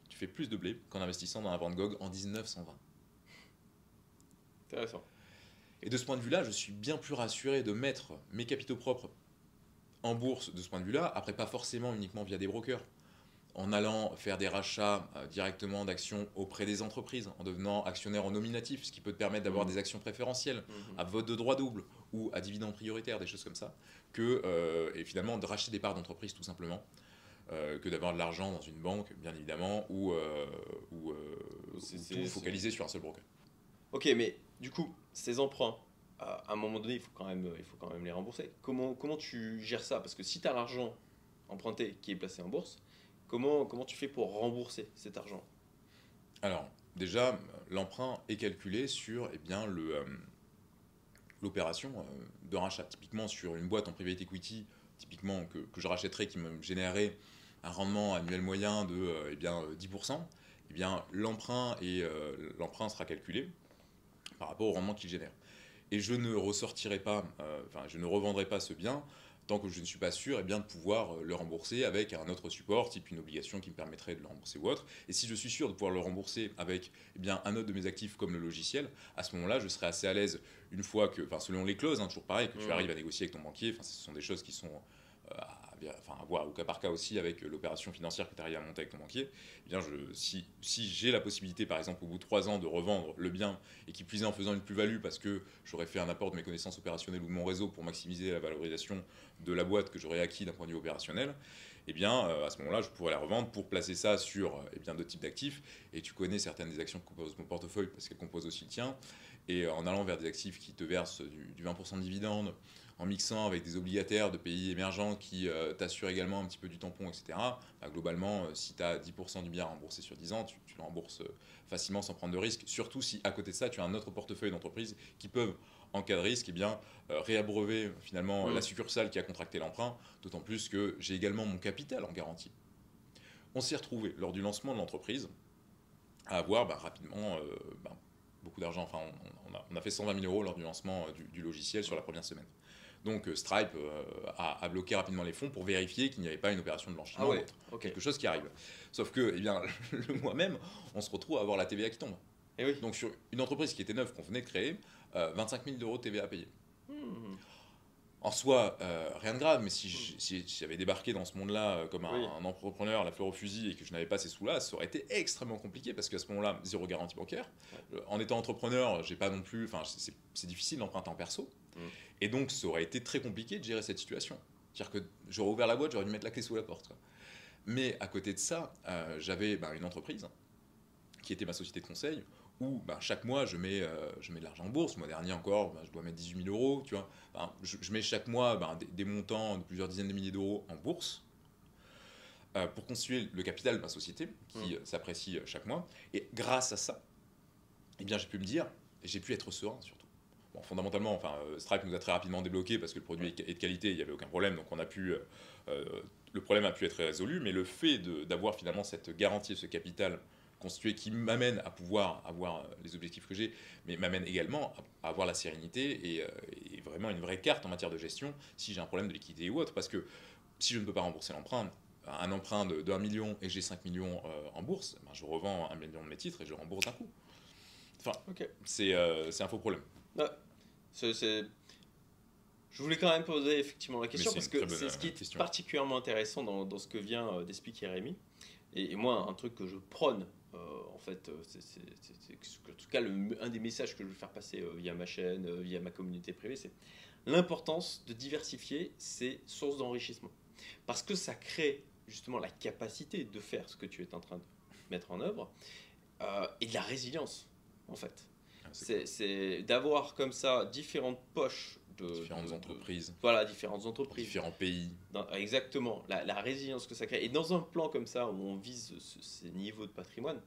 tu fais plus de blé qu'en investissant dans un Van Gogh en 1920. Intéressant. Et de ce point de vue-là, je suis bien plus rassuré de mettre mes capitaux propres en bourse de ce point de vue-là, après pas forcément uniquement via des brokers, en allant faire des rachats directement d'actions auprès des entreprises, en devenant actionnaire en nominatif, ce qui peut te permettre d'avoir des actions préférentielles à vote de droit double ou à dividende prioritaire, des choses comme ça, et finalement de racheter des parts d'entreprise tout simplement, que d'avoir de l'argent dans une banque, bien évidemment, ou tout focaliser sur un seul broker. Ok, mais du coup, ces emprunts, à un moment donné, il faut quand même les rembourser. Comment tu gères ça? Parce que si tu as l'argent emprunté qui est placé en bourse, comment tu fais pour rembourser cet argent? Alors, déjà, l'emprunt est calculé sur l'opération de rachat. Typiquement, sur une boîte en private equity, typiquement que je rachèterais, qui me générerait un rendement annuel moyen de 10%, l'emprunt sera calculé par rapport au rendement qu'il génère. et je ne ressortirai pas, enfin, je ne revendrai pas ce bien tant que je ne suis pas sûr de pouvoir le rembourser avec un autre support, type une obligation qui me permettrait de le rembourser ou autre. Et si je suis sûr de pouvoir le rembourser avec un autre de mes actifs comme le logiciel, à ce moment-là, je serai assez à l'aise une fois que, selon les clauses, toujours pareil, que tu arrives à négocier avec ton banquier, ce sont des choses qui sont à voir au cas par cas aussi avec l'opération financière que tu arrives à monter avec ton banquier. Si j'ai la possibilité, par exemple, au bout de 3 ans, de revendre le bien, et qui plus est en faisant une plus-value parce que j'aurais fait un apport de mes connaissances opérationnelles ou de mon réseau pour maximiser la valorisation de la boîte que j'aurais acquis d'un point de vue opérationnel, à ce moment-là, je pourrais la revendre pour placer ça sur d'autres types d'actifs. Et tu connais certaines des actions que compose mon portefeuille parce qu'elles composent aussi le tien. Et en allant vers des actifs qui te versent du 20% de dividendes, en mixant avec des obligataires de pays émergents qui t'assurent également un petit peu du tampon, etc. Globalement, si tu as 10% du bien remboursé sur 10 ans, tu le rembourses facilement sans prendre de risque. Surtout si à côté de ça, tu as un autre portefeuille d'entreprises qui peuvent, en cas de risque, réabreuver finalement la succursale qui a contracté l'emprunt, d'autant plus que j'ai également mon capital en garantie. On s'est retrouvé lors du lancement de l'entreprise à avoir rapidement beaucoup d'argent. Enfin, on a fait 120 000 € lors du lancement du logiciel sur la première semaine. Donc Stripe a bloqué rapidement les fonds pour vérifier qu'il n'y avait pas une opération de blanchiment ou quelque chose qui arrive. Sauf que le mois même, on se retrouve à avoir la TVA qui tombe. Et oui. Donc sur une entreprise qui était neuve, qu'on venait de créer, 25 000 € de TVA à payer. En soi, rien de grave, mais si j'avais débarqué dans ce monde-là comme un entrepreneur, la fleur au fusil, et que je n'avais pas ces sous-là, ça aurait été extrêmement compliqué parce qu'à ce moment-là, zéro garantie bancaire. En étant entrepreneur, j'ai pas non plus, c'est difficile d'emprunter en perso. Et donc, ça aurait été très compliqué de gérer cette situation. C'est-à-dire que j'aurais ouvert la boîte, j'aurais dû mettre la clé sous la porte, quoi. Mais à côté de ça, j'avais une entreprise qui était ma société de conseil où chaque mois, je mets de l'argent en bourse. Le mois dernier encore, je dois mettre 18 000 €. Tu vois. Je mets chaque mois des montants de plusieurs dizaines de milliers d'euros en bourse pour constituer le capital de ma société qui s'apprécie chaque mois. Et grâce à ça, j'ai pu me dire, et j'ai pu être serein surtout. Bon, fondamentalement, Stripe nous a très rapidement débloqué parce que le produit est de qualité, il n'y avait aucun problème, donc le problème a pu être résolu, mais le fait d'avoir finalement cette garantie, ce capital constitué qui m'amène à pouvoir avoir les objectifs que j'ai, mais m'amène également à avoir la sérénité et vraiment une vraie carte en matière de gestion si j'ai un problème de liquidité ou autre, parce que si je ne peux pas rembourser l'emprunt, un emprunt de 1 million et j'ai 5 millions en bourse, je revends 1 million de mes titres et je rembourse d'un coup. C'est un faux problème. Je voulais quand même poser effectivement la question parce que c'est ce qui est particulièrement intéressant dans ce que vient d'expliquer Rémi. Et moi, un truc que je prône, en fait, en tout cas, un des messages que je veux faire passer via ma chaîne, via ma communauté privée, c'est l'importance de diversifier ses sources d'enrichissement. Parce que ça crée justement la capacité de faire ce que tu es en train de mettre en œuvre et de la résilience, en fait. C'est d'avoir comme ça différentes poches différentes entreprises. Voilà, différentes entreprises. Différents pays. Exactement, la résilience que ça crée. Et dans un plan comme ça, où on vise ces niveaux de patrimoine,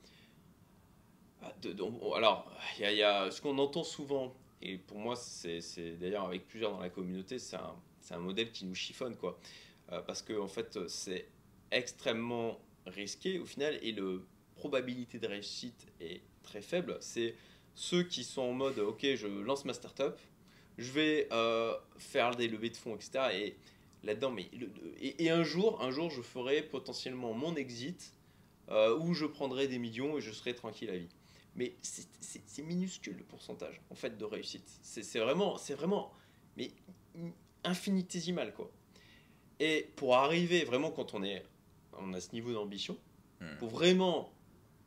alors, il y a ce qu'on entend souvent, et pour moi, c'est d'ailleurs avec plusieurs dans la communauté, c'est un modèle qui nous chiffonne, quoi. Parce que, en fait, c'est extrêmement risqué au final, et la probabilité de réussite est très faible. C'est ceux qui sont en mode, ok, je lance ma startup, je vais faire des levées de fonds, etc. Et là-dedans, et un jour, je ferai potentiellement mon exit où je prendrai des millions et je serai tranquille à vie. Mais c'est minuscule le pourcentage en fait de réussite. C'est vraiment mais infinitésimal, quoi. Et pour arriver vraiment quand on a ce niveau d'ambition, pour vraiment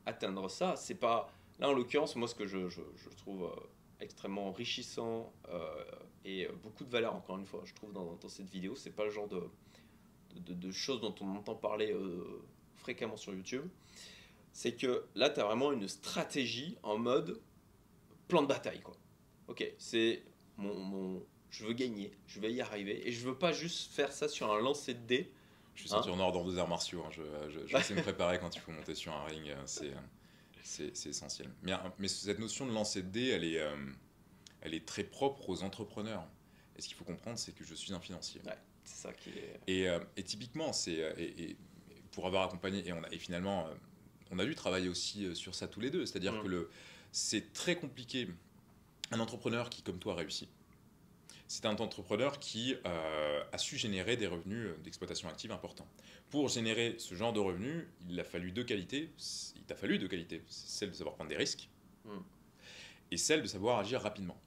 atteindre ça, c'est pas là en l'occurrence moi ce que je trouve extrêmement enrichissant et beaucoup de valeur, encore une fois, je trouve, dans cette vidéo. C'est pas le genre de choses dont on entend parler fréquemment sur YouTube. C'est que là, tu as vraiment une stratégie en mode plan de bataille, quoi. Ok, c'est je veux gagner, je vais y arriver, et je veux pas juste faire ça sur un lancer de dés. Je suis ceinture noire dans 2 arts martiaux, hein. Je sais me préparer quand il faut monter sur un ring, c'est essentiel. Mais cette notion de lancer de dés, elle est très propre aux entrepreneurs. Et ce qu'il faut comprendre, c'est que je suis un financier. Ouais, c'est ça qui est... Et typiquement, pour avoir accompagné, et finalement, on a dû travailler aussi sur ça tous les deux. C'est-à-dire que c'est très compliqué. Un entrepreneur qui, comme toi, réussit, C'est un entrepreneur qui a su générer des revenus d'exploitation active importants. Pour générer ce genre de revenus, il a fallu deux qualités. Il t'a fallu deux qualités. C'est celle de savoir prendre des risques Mm. et celle de savoir agir rapidement,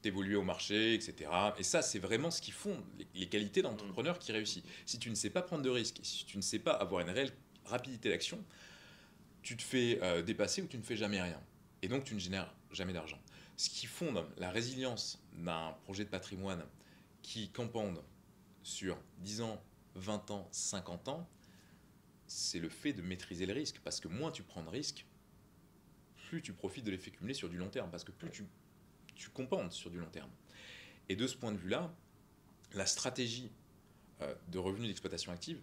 d'évoluer au marché, etc. Et ça, c'est vraiment ce qui font les qualités d'entrepreneur qui réussit. Si tu ne sais pas prendre de risques, si tu ne sais pas avoir une réelle rapidité d'action, tu te fais dépasser ou tu ne fais jamais rien. Et donc, tu ne génères jamais d'argent. Ce qui fonde la résilience d'un projet de patrimoine qui campande sur 10 ans, 20 ans, 50 ans, c'est le fait de maîtriser le risque. Parce que moins tu prends de risques, plus tu profites de l'effet cumulé sur du long terme. Parce que plus tu compendes sur du long terme. Et de ce point de vue-là, la stratégie de revenus d'exploitation active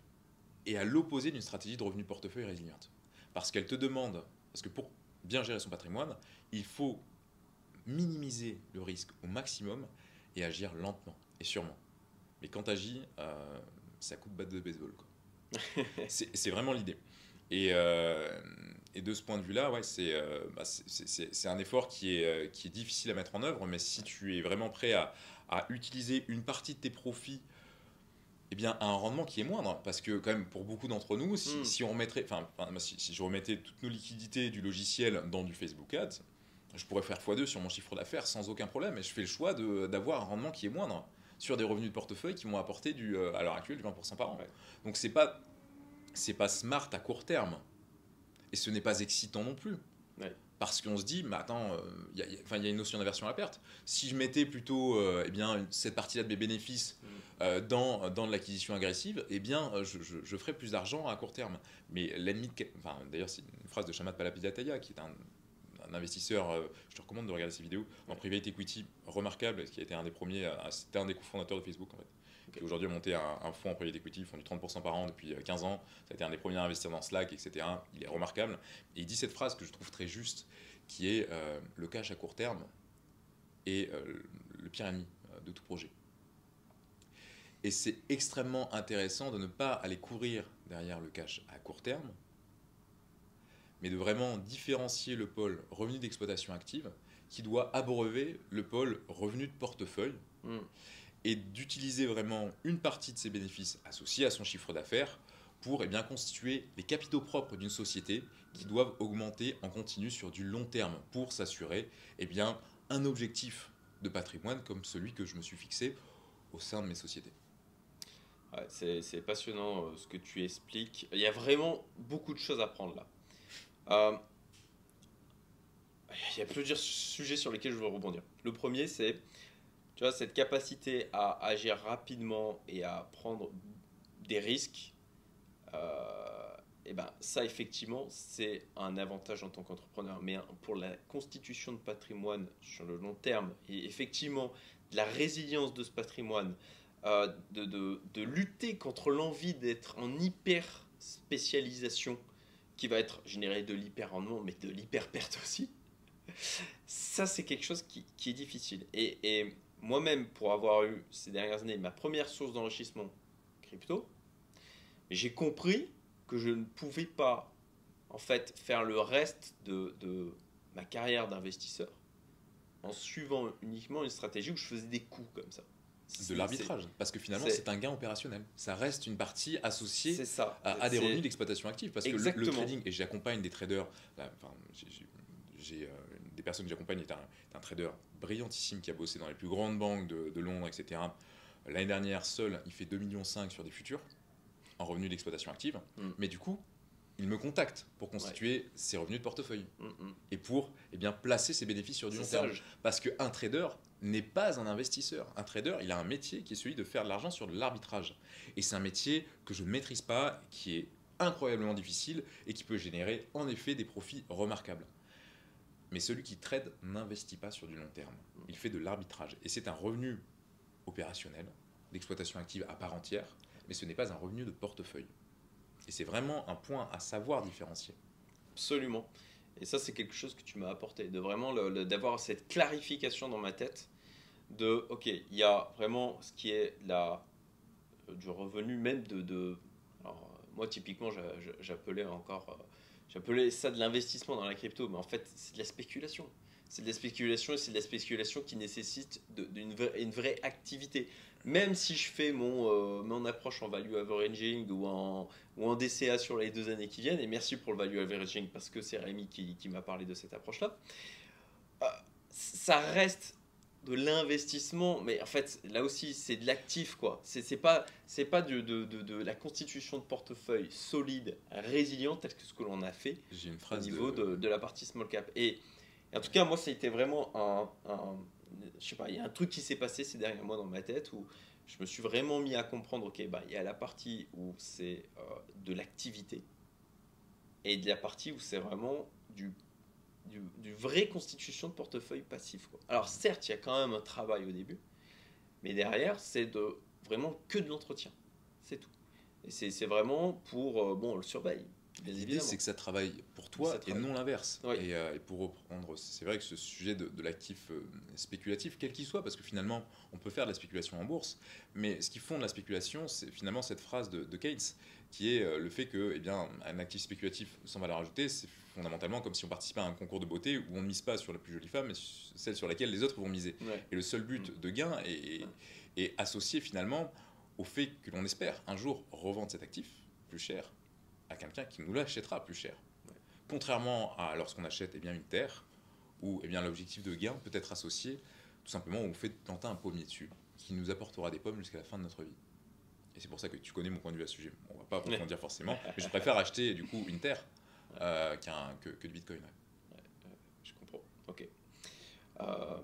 est à l'opposé d'une stratégie de revenus de portefeuille résiliente. Parce qu'elle te demande, parce que pour bien gérer son patrimoine, il faut minimiser le risque au maximum et agir lentement et sûrement. Mais quand tu agis, ça coûte batte de baseball, quoi. C'est vraiment l'idée. Et de ce point de vue-là, ouais, c'est un effort qui est difficile à mettre en œuvre, mais si tu es vraiment prêt à utiliser une partie de tes profits eh bien, à un rendement qui est moindre, parce que quand même pour beaucoup d'entre nous, si on remettrait, si je remettais toutes nos liquidités du logiciel dans du Facebook Ads, je pourrais faire x2 sur mon chiffre d'affaires sans aucun problème, et je fais le choix d'avoir un rendement qui est moindre sur des revenus de portefeuille qui m'ont apporté à l'heure actuelle du 20% par an. Ouais. Donc c'est pas smart à court terme, et ce n'est pas excitant non plus. Ouais. Parce qu'on se dit, mais attends, il y a une notion d'aversion à la perte. Si je mettais plutôt eh bien, cette partie-là de mes bénéfices dans de l'acquisition agressive, eh bien, je ferais plus d'argent à court terme. Mais l'ennemi, d'ailleurs, c'est une phrase de Shamat Palapizataya, qui est un investisseur, je te recommande de regarder ses vidéos, en private equity remarquable, qui a été un des premiers, c'était un des cofondateurs de Facebook en fait. Qui aujourd'hui a monté un fonds en private equity, ils font du 30% par an depuis 15 ans, ça a été un des premiers à investir dans Slack, etc. Il est remarquable. Et il dit cette phrase que je trouve très juste, qui est le cash à court terme est le pire ennemi de tout projet. Et c'est extrêmement intéressant de ne pas aller courir derrière le cash à court terme, mais de vraiment différencier le pôle revenu d'exploitation active qui doit abreuver le pôle revenu de portefeuille et d'utiliser vraiment une partie de ses bénéfices associés à son chiffre d'affaires pour eh bien, constituer les capitaux propres d'une société qui doivent augmenter en continu sur du long terme pour s'assurer eh bien, un objectif de patrimoine comme celui que je me suis fixé au sein de mes sociétés. Ouais, c'est passionnant ce que tu expliques. Il y a vraiment beaucoup de choses à prendre là. Il y a plusieurs sujets sur lesquels je veux rebondir. Le premier, c'est tu vois, cette capacité à agir rapidement et à prendre des risques. Et ben, ça, effectivement, c'est un avantage en tant qu'entrepreneur. Mais pour la constitution de patrimoine sur le long terme, et effectivement, de la résilience de ce patrimoine, de lutter contre l'envie d'être en hyper spécialisation qui va être générée de l'hyper rendement, mais de l'hyper perte aussi. Ça, c'est quelque chose qui est difficile. Et moi-même, pour avoir eu ces dernières années ma première source d'enrichissement crypto, j'ai compris que je ne pouvais pas en fait faire le reste de ma carrière d'investisseur en suivant uniquement une stratégie où je faisais des coups comme ça. De l'arbitrage, parce que finalement c'est un gain opérationnel. Ça reste une partie associée à des revenus d'exploitation active. Parce que le trading, et j'accompagne des traders, j'ai des personnes que j'accompagne, est un trader brillantissime qui a bossé dans les plus grandes banques de Londres, etc. L'année dernière, seul, il fait 2,5 millions sur des futurs en revenus d'exploitation active. Mais du coup, il me contacte pour constituer ses revenus de portefeuille et pour eh bien, placer ses bénéfices sur du long terme. Parce qu'un trader n'est pas un investisseur. Un trader, il a un métier qui est celui de faire de l'argent sur de l'arbitrage. Et c'est un métier que je ne maîtrise pas, qui est incroyablement difficile et qui peut générer en effet des profits remarquables. Mais celui qui trade n'investit pas sur du long terme. Il fait de l'arbitrage. Et c'est un revenu opérationnel, d'exploitation active à part entière, mais ce n'est pas un revenu de portefeuille. Et c'est vraiment un point à savoir différencier. Absolument. Et ça, c'est quelque chose que tu m'as apporté, de vraiment d'avoir cette clarification dans ma tête de, ok, il y a vraiment ce qui est du revenu même alors, moi, typiquement, j'appelais ça de l'investissement dans la crypto, mais en fait, c'est de la spéculation. c'est de la spéculation et c'est de la spéculation qui nécessite une vraie activité. Même si je fais mon approche en value averaging ou en DCA sur les 2 années qui viennent, et merci pour le value averaging parce que c'est Rémi qui m'a parlé de cette approche-là, ça reste de l'investissement, mais en fait, là aussi, c'est de l'actif, quoi. C'est pas de la constitution de portefeuille solide, résilient, tel que ce que l'on a fait J'ai une au phrase niveau de la partie small cap. Et en tout cas, moi, ça a été vraiment je sais pas, il y a un truc qui s'est passé ces derniers mois dans ma tête où je me suis vraiment mis à comprendre, ok, bah, il y a la partie où c'est de l'activité et de la partie où c'est vraiment du vrai constitution de portefeuille passif, quoi. Alors certes, il y a quand même un travail au début, mais derrière, c'est vraiment que de l'entretien. C'est tout. Et c'est vraiment pour, bon, on le surveille, bien L'idée, évidemment. c'est que ça travaille pour toi et non l'inverse. Oui. Et pour reprendre, c'est vrai que ce sujet de l'actif spéculatif, quel qu'il soit, parce que finalement, on peut faire de la spéculation en bourse, mais ce qui fonde la spéculation, c'est finalement cette phrase de Keynes, qui est le fait que, eh bien, un actif spéculatif sans valeur ajoutée, c'est fondamentalement comme si on participait à un concours de beauté où on ne mise pas sur la plus jolie femme, mais celle sur laquelle les autres vont miser. Ouais. Et le seul but de gain est associé finalement au fait que l'on espère un jour revendre cet actif plus cher à quelqu'un qui nous l'achètera plus cher. Ouais. Contrairement à lorsqu'on achète eh bien, une terre, où eh bien, l'objectif de gain peut être associé tout simplement au fait de planter un pommier dessus, qui nous apportera des pommes jusqu'à la fin de notre vie. Et c'est pour ça que tu connais mon point de vue à ce sujet. On ne va pas approfondir forcément, mais je préfère acheter du coup une terre que du Bitcoin. Ouais. Je comprends. Ok.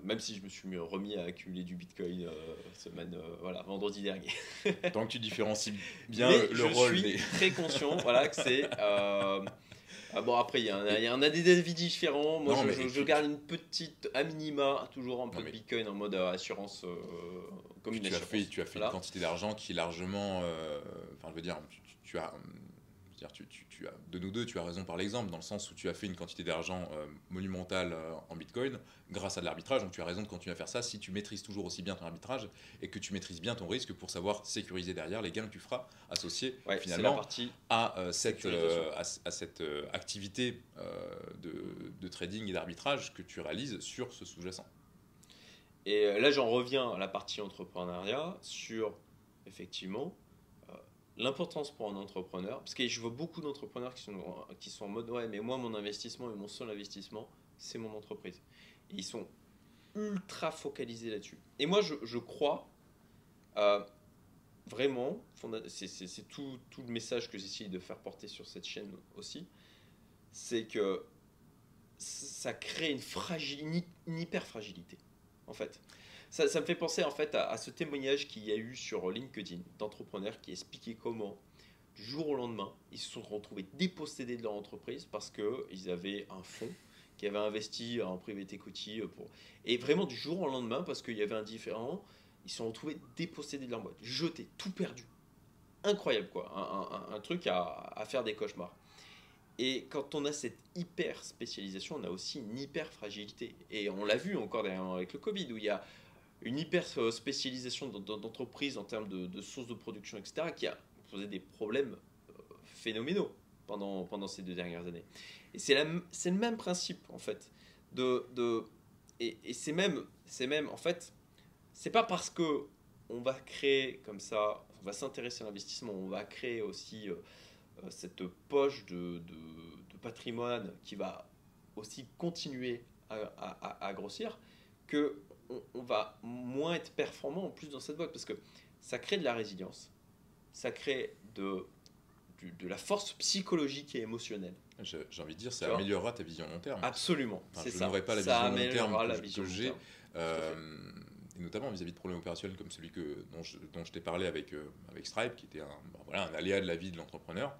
Même si je me suis remis à accumuler du Bitcoin voilà, vendredi dernier. Tant que tu différencies bien mais le rôle. Je suis très conscient voilà, que c'est... bon, après, il y en a des avis différents. Moi, Non, je garde une petite, à minima, toujours un peu de Bitcoin en mode assurance, comme une assurance. Tu as fait une quantité d'argent qui est largement... Enfin, je veux dire, tu as... de nous deux, tu as raison par l'exemple, dans le sens où tu as fait une quantité d'argent monumentale en Bitcoin grâce à de l'arbitrage. Donc tu as raison de continuer à faire ça si tu maîtrises toujours aussi bien ton arbitrage et que tu maîtrises bien ton risque pour savoir sécuriser derrière les gains que tu feras associés finalement à cette activité de trading et d'arbitrage que tu réalises sur ce sous-jacent. Et là, j'en reviens à la partie entrepreneuriat sur, effectivement, l'importance pour un entrepreneur, parce que je vois beaucoup d'entrepreneurs qui sont en mode ouais, mais moi, mon investissement et mon seul investissement, c'est mon entreprise. Et ils sont ultra focalisés là-dessus. Et moi, je crois vraiment, c'est tout le message que j'essaye de faire porter sur cette chaîne aussi, c'est que ça crée une hyper fragilité, en fait. Ça me fait penser en fait à ce témoignage qu'il y a eu sur LinkedIn d'entrepreneurs qui expliquaient comment, du jour au lendemain, ils se sont retrouvés dépossédés de leur entreprise parce qu'ils avaient un fonds qui avait investi en private equity. Et vraiment du jour au lendemain, parce qu'il y avait un différent, ils se sont retrouvés dépossédés de leur boîte, jetés, tout perdu. Incroyable quoi, un truc à faire des cauchemars. Et quand on a cette hyper spécialisation, on a aussi une hyper fragilité. Et on l'a vu encore dernièrement avec le Covid, où il y a une hyper spécialisation d'entreprises en termes de sources de production, etc., qui a posé des problèmes phénoménaux pendant ces 2 dernières années. Et c'est le même principe, en fait. Et c'est même, en fait, c'est pas parce que on va créer comme ça, on va s'intéresser à l'investissement, on va créer aussi cette poche de patrimoine qui va aussi continuer à grossir, que on va moins être performant en plus dans cette boîte, parce que ça crée de la résilience, ça crée de la force psychologique et émotionnelle. J'ai envie de dire, ça améliorera ta vision long terme. Absolument, enfin, c'est je ça. Je n'aurai pas la ça vision long terme que j'ai, et notamment vis-à-vis de problèmes opérationnels comme celui dont je t'ai parlé avec Stripe, qui était un aléa de la vie de l'entrepreneur.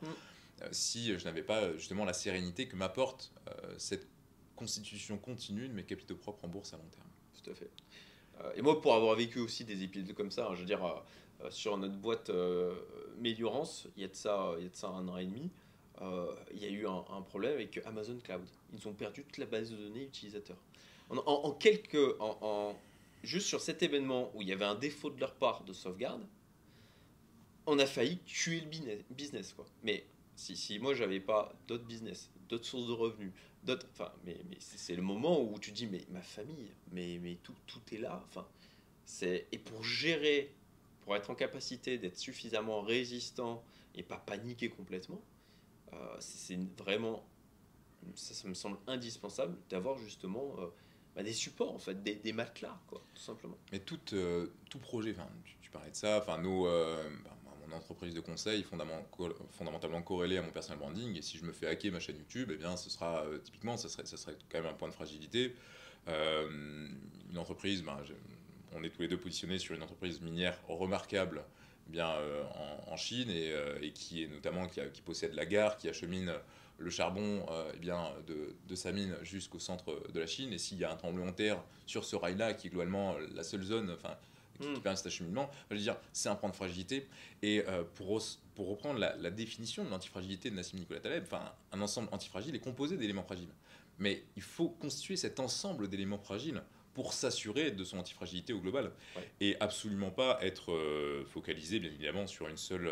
Si je n'avais pas justement la sérénité que m'apporte cette constitution continue de mes capitaux propres en bourse à long terme. Tout à fait. Et moi, pour avoir vécu aussi des épisodes comme ça, je veux dire, sur notre boîte Méliorance, il y a de ça 1 an et demi, il y a eu un problème avec Amazon Cloud. Ils ont perdu toute la base de données utilisateurs. Juste sur cet événement où il y avait un défaut de leur part de sauvegarde, on a failli tuer le business, quoi. Mais si moi j'avais pas d'autres business, d'autres sources de revenus, enfin, mais c'est le moment où tu dis, mais ma famille, mais tout est là. Enfin, et pour gérer, pour être en capacité d'être suffisamment résistant et pas paniquer complètement, c'est vraiment, ça me semble indispensable d'avoir justement des supports, en fait, des matelas, quoi, tout simplement. Mais tout projet, enfin, tu parlais de ça, enfin, mon entreprise de conseil est fondamentalement corrélée à mon personal branding, et si je me fais hacker ma chaîne YouTube, eh bien, ce sera typiquement, ça serait quand même un point de fragilité. Une entreprise, on est tous les deux positionnés sur une entreprise minière remarquable, eh bien, en Chine, et qui est notamment qui possède la gare, qui achemine le charbon eh bien, de sa mine jusqu'au centre de la Chine. Et s'il y a un tremblement de terre sur ce rail-là, qui est globalement la seule zone enfin, qui permet cet acheminement, je veux dire, c'est un point de fragilité. Et pour reprendre la définition de l'antifragilité de Nassim Nicolas Taleb, enfin, un ensemble antifragile est composé d'éléments fragiles. Mais il faut constituer cet ensemble d'éléments fragiles pour s'assurer de son antifragilité au global. Ouais. Et absolument pas être focalisé, bien évidemment, sur une seule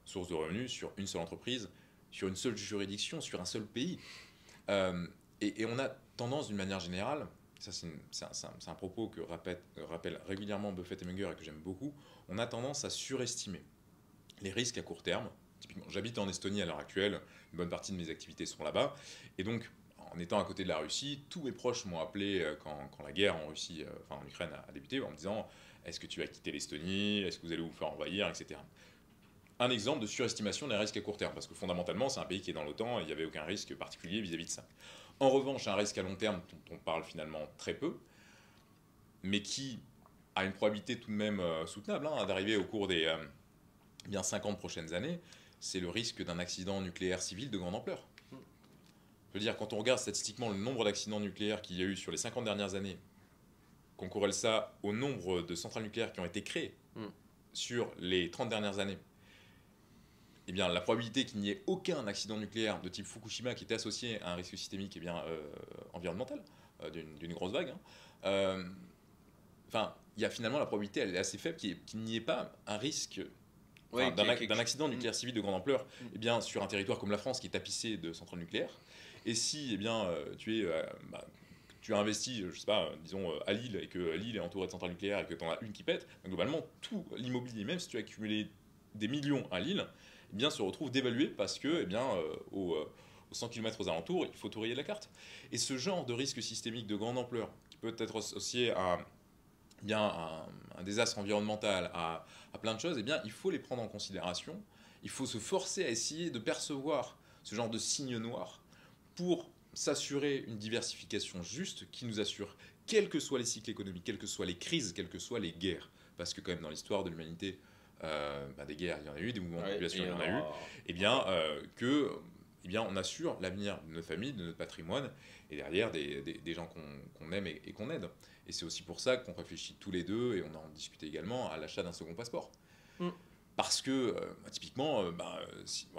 source de revenus, sur une seule entreprise, sur une seule juridiction, sur un seul pays. Et on a tendance, d'une manière générale, ça c'est un propos que rappellent régulièrement Buffett et Munger et que j'aime beaucoup, on a tendance à surestimer les risques à court terme. Typiquement, j'habite en Estonie à l'heure actuelle, une bonne partie de mes activités sont là-bas, et donc en étant à côté de la Russie, tous mes proches m'ont appelé quand la guerre en Russie, enfin en Ukraine a débuté, en me disant est-ce que tu vas quitter l'Estonie, est-ce que vous allez vous faire envahir, etc. Un exemple de surestimation des risques à court terme, parce que fondamentalement, c'est un pays qui est dans l'OTAN et il n'y avait aucun risque particulier vis-à-vis de ça. En revanche, un risque à long terme dont on parle finalement très peu, mais qui a une probabilité tout de même soutenable d'arriver au cours des 50 prochaines années, c'est le risque d'un accident nucléaire civil de grande ampleur. Je veux dire, quand on regarde statistiquement le nombre d'accidents nucléaires qu'il y a eu sur les 50 dernières années, qu'on corrèle ça au nombre de centrales nucléaires qui ont été créées sur les 30 dernières années, eh bien, la probabilité qu'il n'y ait aucun accident nucléaire de type Fukushima qui était associé à un risque systémique environnemental, d'une grosse vague, il y a finalement la probabilité, elle est assez faible qu'il n'y ait pas un risque d'un accident nucléaire civil de grande ampleur eh bien, sur un territoire comme la France qui est tapissé de centrales nucléaires. Et si tu as investi, je sais pas, disons à Lille, et que Lille est entourée de centrales nucléaires et que tu en as une qui pète, globalement, tout l'immobilier, même si tu as accumulé des millions à Lille, eh bien, se retrouve dévalué parce que, aux 100 km aux alentours, il faut tout rayer de la carte. Et ce genre de risque systémique de grande ampleur, qui peut être associé à un désastre environnemental, à plein de choses, eh bien, il faut les prendre en considération. Il faut se forcer à essayer de percevoir ce genre de signes noirs pour s'assurer une diversification juste qui nous assure, quels que soient les cycles économiques, quelles que soient les crises, quelles que soient les guerres, parce que quand même dans l'histoire de l'humanité, des guerres, il y en a eu, des mouvements de population, il y en a eu, on assure l'avenir de notre famille, de notre patrimoine, et derrière des gens qu'on aime et qu'on aide. Et c'est aussi pour ça qu'on réfléchit tous les deux, et on en discutait également, à l'achat d'un second passeport. Parce que, typiquement, s'il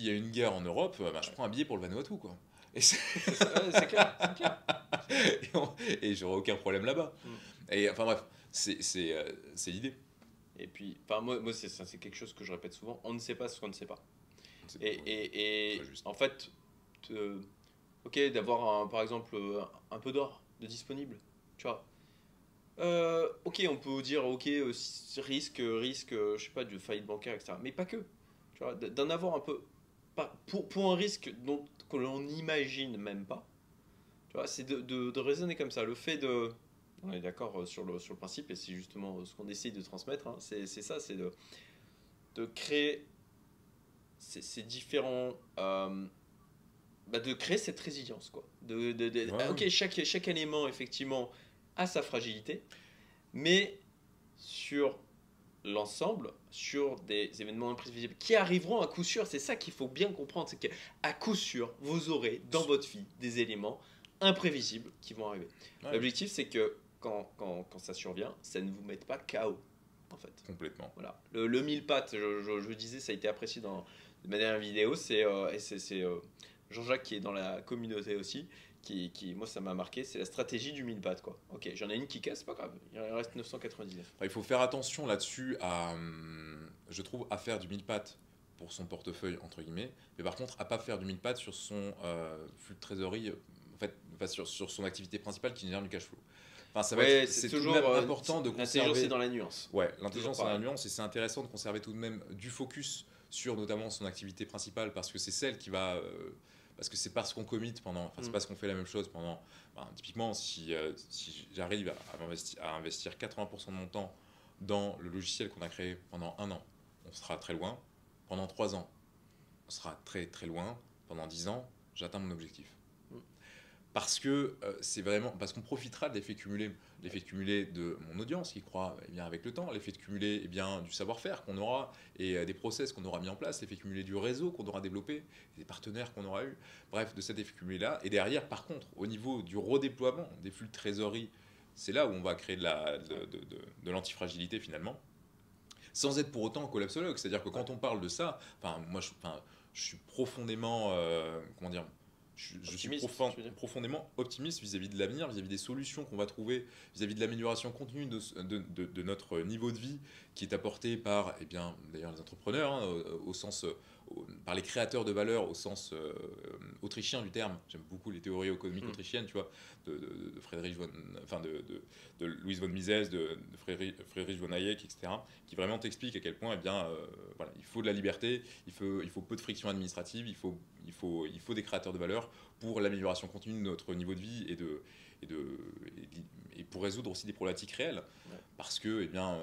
y a une guerre en Europe, je prends un billet pour le Vanuatu, quoi. Et c'est clair. et j'aurai aucun problème là-bas. Et enfin bref, c'est l'idée. Et puis, moi c'est quelque chose que je répète souvent, on ne sait pas ce qu'on ne sait pas. Et en fait, ok, d'avoir par exemple un peu d'or de disponible, tu vois. Ok, on peut dire ok, risque, je sais pas, de faillite bancaire, etc. Mais pas que, tu vois, d'en avoir un peu, pour un risque que l'on n'imagine même pas, tu vois, c'est de raisonner comme ça. Le fait de, on est d'accord sur le principe, et c'est justement ce qu'on essaye de transmettre, hein, c'est ça, c'est de créer ces différents, de créer cette résilience, quoi. Ok, chaque élément effectivement a sa fragilité, mais sur l'ensemble, sur des événements imprévisibles qui arriveront à coup sûr, c'est ça qu'il faut bien comprendre, c'est qu'à coup sûr, vous aurez dans votre vie des éléments imprévisibles qui vont arriver. L'objectif, c'est que quand ça survient, ça ne vous mette pas KO, en fait. Complètement. Voilà. Le mille pattes, je disais, ça a été apprécié dans ma dernière vidéo, c'est Jean-Jacques qui est dans la communauté aussi, qui moi ça m'a marqué, c'est la stratégie du mille pattes, quoi. Ok, j'en ai une qui casse, c'est pas grave, il en reste 999. Il faut faire attention là-dessus je trouve, à faire du mille pattes pour son portefeuille, entre guillemets, mais par contre, à pas faire du mille pattes sur son flux de trésorerie, en fait, enfin, sur son activité principale qui génère du cash flow. Enfin, Ouais, c'est tout de toujours même important de l'intelligence, c'est conserver. dans la nuance. Ouais, Toujours l'intelligence c'est la pareil. nuance et c'est intéressant de conserver tout de même du focus sur notamment son activité principale parce que c'est celle qui va. Parce que c'est parce qu'on commit pendant. Enfin, c'est parce qu'on fait la même chose pendant. Ben, typiquement, si j'arrive à investir 80% de mon temps dans le logiciel qu'on a créé pendant un an, on sera très loin. Pendant 3 ans, on sera très très loin. Pendant 10 ans, j'atteins mon objectif. Mm. Parce que c'est vraiment parce qu'on profitera de l'effet cumulé de mon audience qui croît eh bien, avec le temps, l'effet cumulé eh bien, du savoir-faire qu'on aura et des process qu'on aura mis en place, l'effet cumulé du réseau qu'on aura développé, des partenaires qu'on aura eu, bref, de cet effet cumulé-là. Et derrière, par contre, au niveau du redéploiement des flux de trésorerie, c'est là où on va créer de l'antifragilité finalement, sans être pour autant collapsologue. C'est-à-dire que quand on parle de ça, je suis profondément, comment dire, je suis Optimiste, tu veux dire. profondément optimiste vis-à-vis de l'avenir, vis-à-vis des solutions qu'on va trouver, vis-à-vis de l'amélioration continue de notre niveau de vie qui est apporté par, eh bien, d'ailleurs les entrepreneurs, hein, au sens, par les créateurs de valeur au sens autrichien du terme. J'aime beaucoup les théories économiques autrichiennes, tu vois, de Friedrich von, enfin de Louis von Mises, de Friedrich von Hayek, etc., qui vraiment t'expliquent à quel point, eh bien, voilà, il faut de la liberté, il faut peu de friction administrative, il faut des créateurs de valeur pour l'amélioration continue de notre niveau de vie et pour résoudre aussi des problématiques réelles. Ouais. Parce que, eh bien,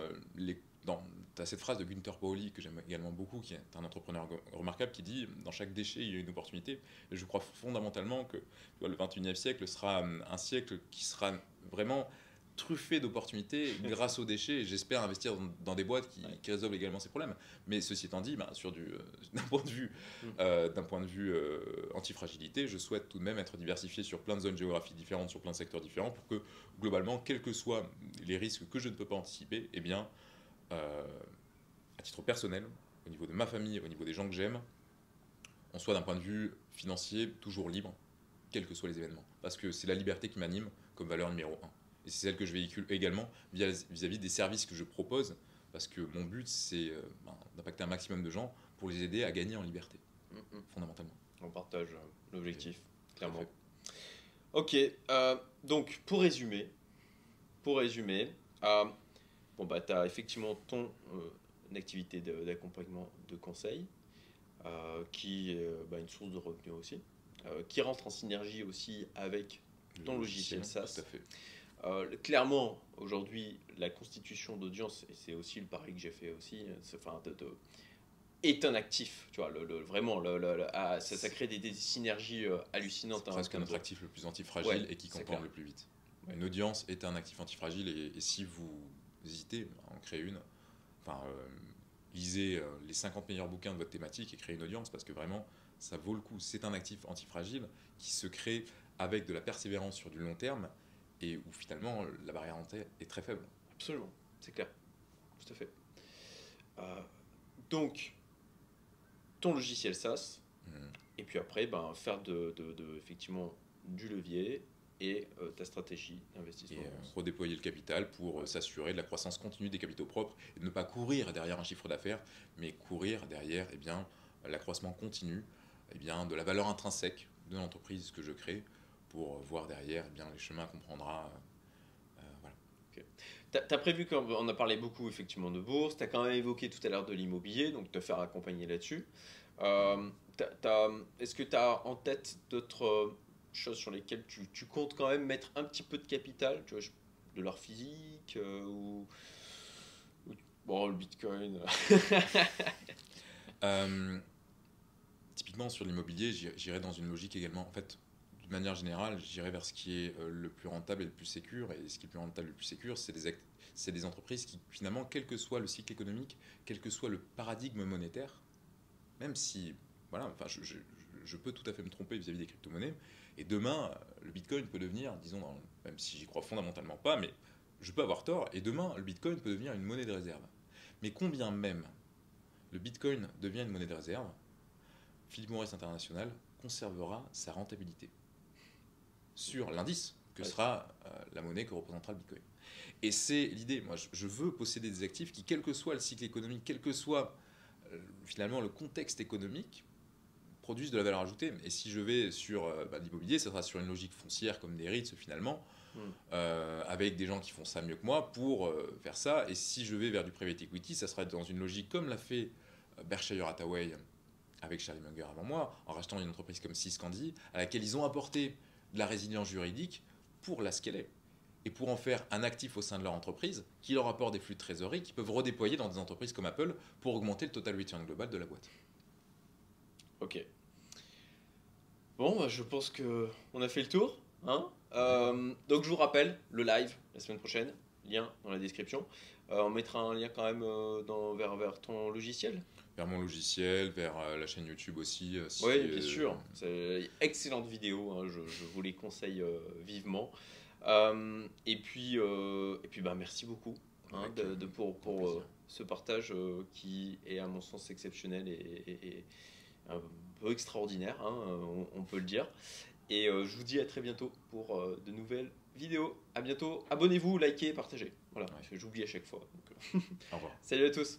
tu as cette phrase de Günther Pauli que j'aime également beaucoup, qui est un entrepreneur remarquable, qui dit dans chaque déchet il y a une opportunité. Et je crois fondamentalement que tu vois, le 21e siècle sera un siècle qui sera vraiment truffé d'opportunités grâce aux déchets, et j'espère investir dans des boîtes qui résolvent également ces problèmes. Mais ceci étant dit, d'un point de vue antifragilité, je souhaite tout de même être diversifié sur plein de zones géographiques différentes, sur plein de secteurs différents, pour que globalement, quels que soient les risques que je ne peux pas anticiper, eh bien, à titre personnel, au niveau de ma famille, au niveau des gens que j'aime, on soit d'un point de vue financier toujours libre, quels que soient les événements. Parce que c'est la liberté qui m'anime comme valeur numéro 1. Et c'est celle que je véhicule également vis-à-vis des services que je propose, parce que mon but, c'est d'impacter un maximum de gens pour les aider à gagner en liberté, fondamentalement. On partage l'objectif, clairement. Parfait. Ok, donc pour résumer, bon, bah, tu as effectivement ton activité d'accompagnement de conseil, qui est une source de revenus aussi, qui rentre en synergie aussi avec ton logiciel SaaS. Tout à fait. Clairement, aujourd'hui, la constitution d'audience, et c'est aussi le pari que j'ai fait aussi, est un actif. Tu vois, vraiment, ça crée des synergies hallucinantes. C'est presque notre actif le plus antifragile et qui comporte le plus vite. Ouais. Une audience est un actif antifragile et si vous hésitez à en créer une, lisez les 50 meilleurs bouquins de votre thématique et créez une audience parce que vraiment, ça vaut le coup. C'est un actif antifragile qui se crée avec de la persévérance sur du long terme et où finalement la barrière d'entrée est très faible. Absolument, c'est clair, tout à fait. Donc, ton logiciel SaaS, et puis après, faire effectivement du levier et ta stratégie d'investissement. Et redéployer le capital pour s'assurer de la croissance continue des capitaux propres et de ne pas courir derrière un chiffre d'affaires, mais courir derrière l'accroissement continu de la valeur intrinsèque de l'entreprise que je crée pour voir derrière les chemins qu'on prendra. Voilà. Okay. Tu as prévu, on a parlé beaucoup effectivement de bourse, tu as quand même évoqué tout à l'heure de l'immobilier, donc te faire accompagner là-dessus. Est-ce que tu as en tête d'autres choses sur lesquelles tu comptes quand même mettre un petit peu de capital, tu vois, de l'art physique ou bon, le Bitcoin Typiquement sur l'immobilier, j'irai dans une logique également. En fait, d'une manière générale, j'irai vers ce qui est le plus rentable et le plus sécure. Et ce qui est le plus rentable et le plus sécure, c'est des entreprises qui, finalement, quel que soit le cycle économique, quel que soit le paradigme monétaire, même si, voilà, enfin, je peux tout à fait me tromper vis-à-vis des crypto-monnaies. Et demain, le Bitcoin peut devenir, disons, même si j'y crois fondamentalement pas, mais je peux avoir tort. Et demain, le Bitcoin peut devenir une monnaie de réserve. Mais combien même le Bitcoin devient une monnaie de réserve, Philip Morris International conservera sa rentabilité sur l'indice que sera la monnaie que représentera le Bitcoin. Et c'est l'idée. Moi, je veux posséder des actifs qui, quel que soit le cycle économique, quelle que soit finalement le contexte économique produise de la valeur ajoutée. Et si je vais sur l'immobilier, ça sera sur une logique foncière comme des REITs finalement, avec des gens qui font ça mieux que moi pour faire ça. Et si je vais vers du private equity, ça sera dans une logique comme l'a fait Berkshire Hathaway avec Charlie Munger avant moi, en rachetant une entreprise comme Syscandy, à laquelle ils ont apporté de la résilience juridique pour la scaler et pour en faire un actif au sein de leur entreprise qui leur apporte des flux de trésorerie qu'ils peuvent redéployer dans des entreprises comme Apple pour augmenter le total return global de la boîte. Ok. Bon, bah, je pense qu'on a fait le tour. Hein. Donc je vous rappelle, le live la semaine prochaine, lien dans la description. On mettra un lien quand même vers ton logiciel. Vers mon logiciel, vers la chaîne YouTube aussi. Oui, bien sûr. C'est une excellente vidéo, hein, je vous les conseille vivement. Et puis bah, merci beaucoup hein, pour ce partage qui est à mon sens exceptionnel et un peu extraordinaire, hein, on peut le dire. Et je vous dis à très bientôt pour de nouvelles vidéos. À bientôt. Abonnez-vous, likez, partagez. Voilà, j'oublie à chaque fois. Donc, Au revoir. Salut à tous.